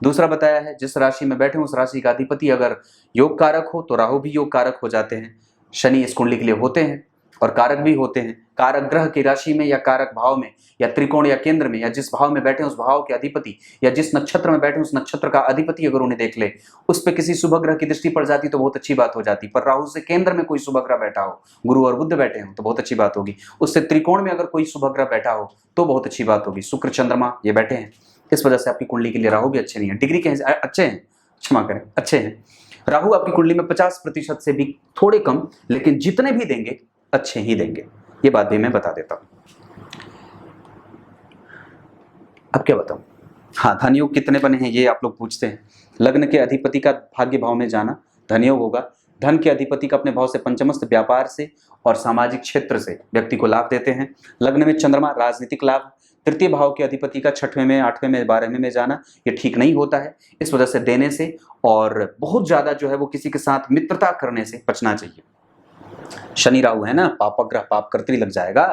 दूसरा बताया है जिस राशि में बैठे उस राशि का अधिपति अगर योग कारक हो तो राहु भी योग कारक हो जाते हैं। शनि इस कुंडली के लिए होते हैं और कारक भी होते हैं। कारक ग्रह की राशि में या कारक भाव में या त्रिकोण या केंद्र में या जिस भाव में बैठे उस भाव के अधिपति या जिस नक्षत्र में बैठे उस नक्षत्र का अधिपति अगर उन्हें देख ले, उस पर किसी शुभ ग्रह की दृष्टि पड़ जाती तो बहुत अच्छी बात हो जाती। पर राहु से केंद्र में कोई शुभ ग्रह बैठा हो, गुरु और बुध बैठे हो तो बहुत अच्छी बात होगी। उससे त्रिकोण में अगर कोई शुभ ग्रह बैठा हो तो बहुत अच्छी बात होगी। शुक्र चंद्रमा ये बैठे हैं, इस वजह से आपकी कुंडली के लिए राहु भी अच्छे नहीं है। डिग्री के अच्छे हैं, क्षमा करें, अच्छे हैं। राहु आपकी कुंडली में 50% से भी थोड़े कम, लेकिन जितने भी देंगे अच्छे ही देंगे, ये बात भी मैं बता देता हूं। अब क्या बताऊं, हाँ धनयोग कितने बने हैं ये आप लोग पूछते हैं। लग्न के अधिपति का भाग्य भाव में जाना धनयोग होगा। धन के अधिपति का अपने भाव से पंचमस्थ व्यापार से और सामाजिक क्षेत्र से व्यक्ति को लाभ देते हैं। लग्न में चंद्रमा राजनीतिक लाभ। तृतीय भाव के अधिपति का 6वें में 8वें में 12वें में जाना ये ठीक नहीं होता है, इस वजह से देने से और बहुत ज्यादा जो है वो किसी के साथ मित्रता करने से बचना चाहिए। शनि राहु है ना, पापग्रह पाप कर्तरी लग जाएगा,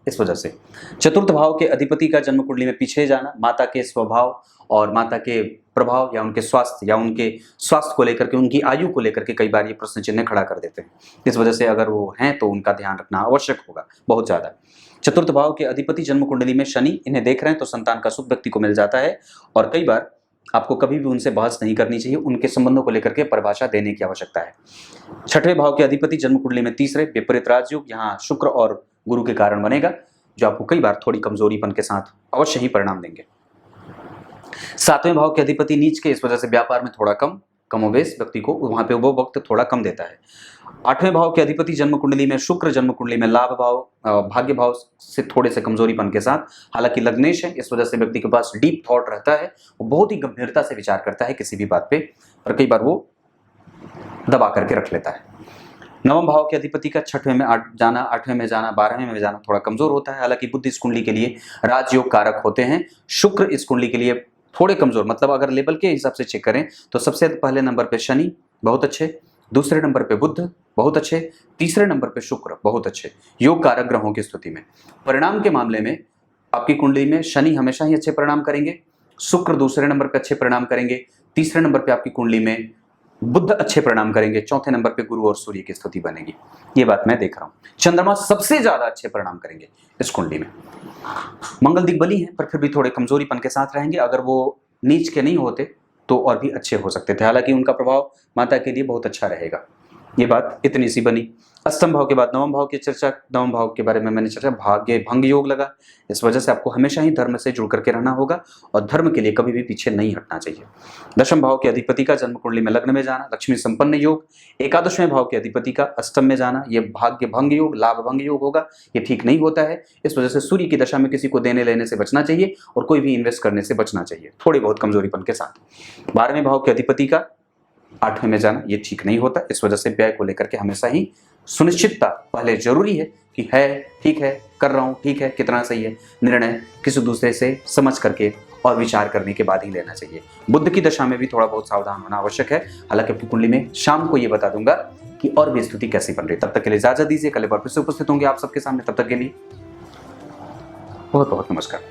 इस वजह से। चतुर्थ भाव के अधिपति का जन्म कुंडली में पीछे जाना माता के स्वभाव और माता के प्रभाव या उनके स्वास्थ्य को लेकर के, उनकी आयु को लेकर के कई बार ये प्रश्न चिन्ह खड़ा कर देते हैं। इस वजह से अगर वो हैं तो उनका ध्यान रखना आवश्यक होगा बहुत ज्यादा। चतुर्थ भाव के अधिपति जन्म कुंडली में शनि, इन्हें देख रहे हैं तो संतान का सुख व्यक्ति को मिल जाता है और कई बार आपको कभी भी उनसे बहस नहीं करनी चाहिए, उनके संबंधों को लेकर के परिभाषा देने की आवश्यकता है। छठवें भाव के अधिपति जन्म कुंडली में तीसरे विपरीत राजयोग, यहाँ शुक्र और गुरु के कारण बनेगा, जो आपको कई बार थोड़ी कमजोरीपन के साथ अवश्य ही परिणाम देंगे। सातवें भाव के अधिपति नीच के, इस वजह से व्यापार में थोड़ा कमोबेश व्यक्ति को वहां पे वो वक्त थोड़ा कम देता है। आठवें भाव के अधिपति जन्म कुंडली में शुक्र, जन्म कुंडली में लाभ भाव भाग्य भाव से थोड़े से कमजोरीपन के साथ, हालांकि लग्नेश है, इस वजह से व्यक्ति के पास डीप थॉट रहता है, वो बहुत ही गंभीरता से विचार करता है किसी भी बात पे, और कई बार वो दबा करके रख लेता है। नवम भाव के अधिपति का छठवें में जाना, आठवें में जाना, 12वें में जाना थोड़ा कमजोर होता है। हालांकि बुध इस कुंडली के लिए राजयोग कारक होते हैं, शुक्र इस कुंडली के लिए थोड़े कमजोर, मतलब अगर लेवल के हिसाब से चेक करें तो सबसे पहले नंबर पे शनि बहुत अच्छे, दूसरे नंबर पे बुध बहुत अच्छे, तीसरे नंबर पे शुक्र बहुत अच्छे योग कारक ग्रहों की स्थिति में। परिणाम के मामले में आपकी कुंडली में शनि हमेशा ही अच्छे परिणाम करेंगे, शुक्र दूसरे नंबर पे अच्छे परिणाम करेंगे, तीसरे नंबर पे आपकी कुंडली में बुध अच्छे परिणाम करेंगे, चौथे नंबर पे गुरु और सूर्य की स्थिति बनेगी। ये बात मैं देख रहा हूं। चंद्रमा सबसे ज्यादा अच्छे परिणाम करेंगे इस कुंडली में। मंगल दिग्बली है पर फिर भी थोड़े कमजोरीपन के साथ रहेंगे, अगर वो नीच के नहीं होते तो और भी अच्छे हो सकते थे, हालांकि उनका प्रभाव माता के लिए बहुत अच्छा रहेगा। ये बात इतनी सी बनी। अष्टम भाव के बाद नवम भाव की चर्चा, नवम भाव के बारे में मैंने चर्चा, भाग्य भंग योग लगा, इस वजह से आपको हमेशा ही धर्म से जुड़ करके रहना होगा और धर्म के लिए कभी भी पीछे नहीं हटना चाहिए। दशम भाव के अधिपति का जन्म कुंडली में लग्न में जाना, लक्ष्मी संपन्न योग। एकादशवें भाव के अधिपति का अष्टम में जाना, ये भाग्य भंग योग, लाभ भंग योग होगा, ये ठीक नहीं होता है। इस वजह से सूर्य की दशा में किसी को देने लेने से बचना चाहिए और कोई भी इन्वेस्ट करने से बचना चाहिए, थोड़ी बहुत कमजोरीपन के साथ। 12वें भाव के अधिपति का 8वें में जाना, ये ठीक नहीं होता, इस वजह से व्यय को लेकर के हमेशा ही सुनिश्चितता पहले जरूरी है कि है ठीक है, कर रहा हूं ठीक है, कितना सही है, निर्णय किसी दूसरे से समझ करके और विचार करने के बाद ही लेना चाहिए। बुध की दशा में भी थोड़ा बहुत सावधान होना आवश्यक है, हालांकि अपनी कुंडली में शाम को ये बता दूंगा कि और भी स्थिति कैसी बन रही है। तब तक के लिए इजाजत दीजिए, कल एक बार फिर से उपस्थित होंगे आप सबके सामने, तब तक के लिए बहुत बहुत नमस्कार।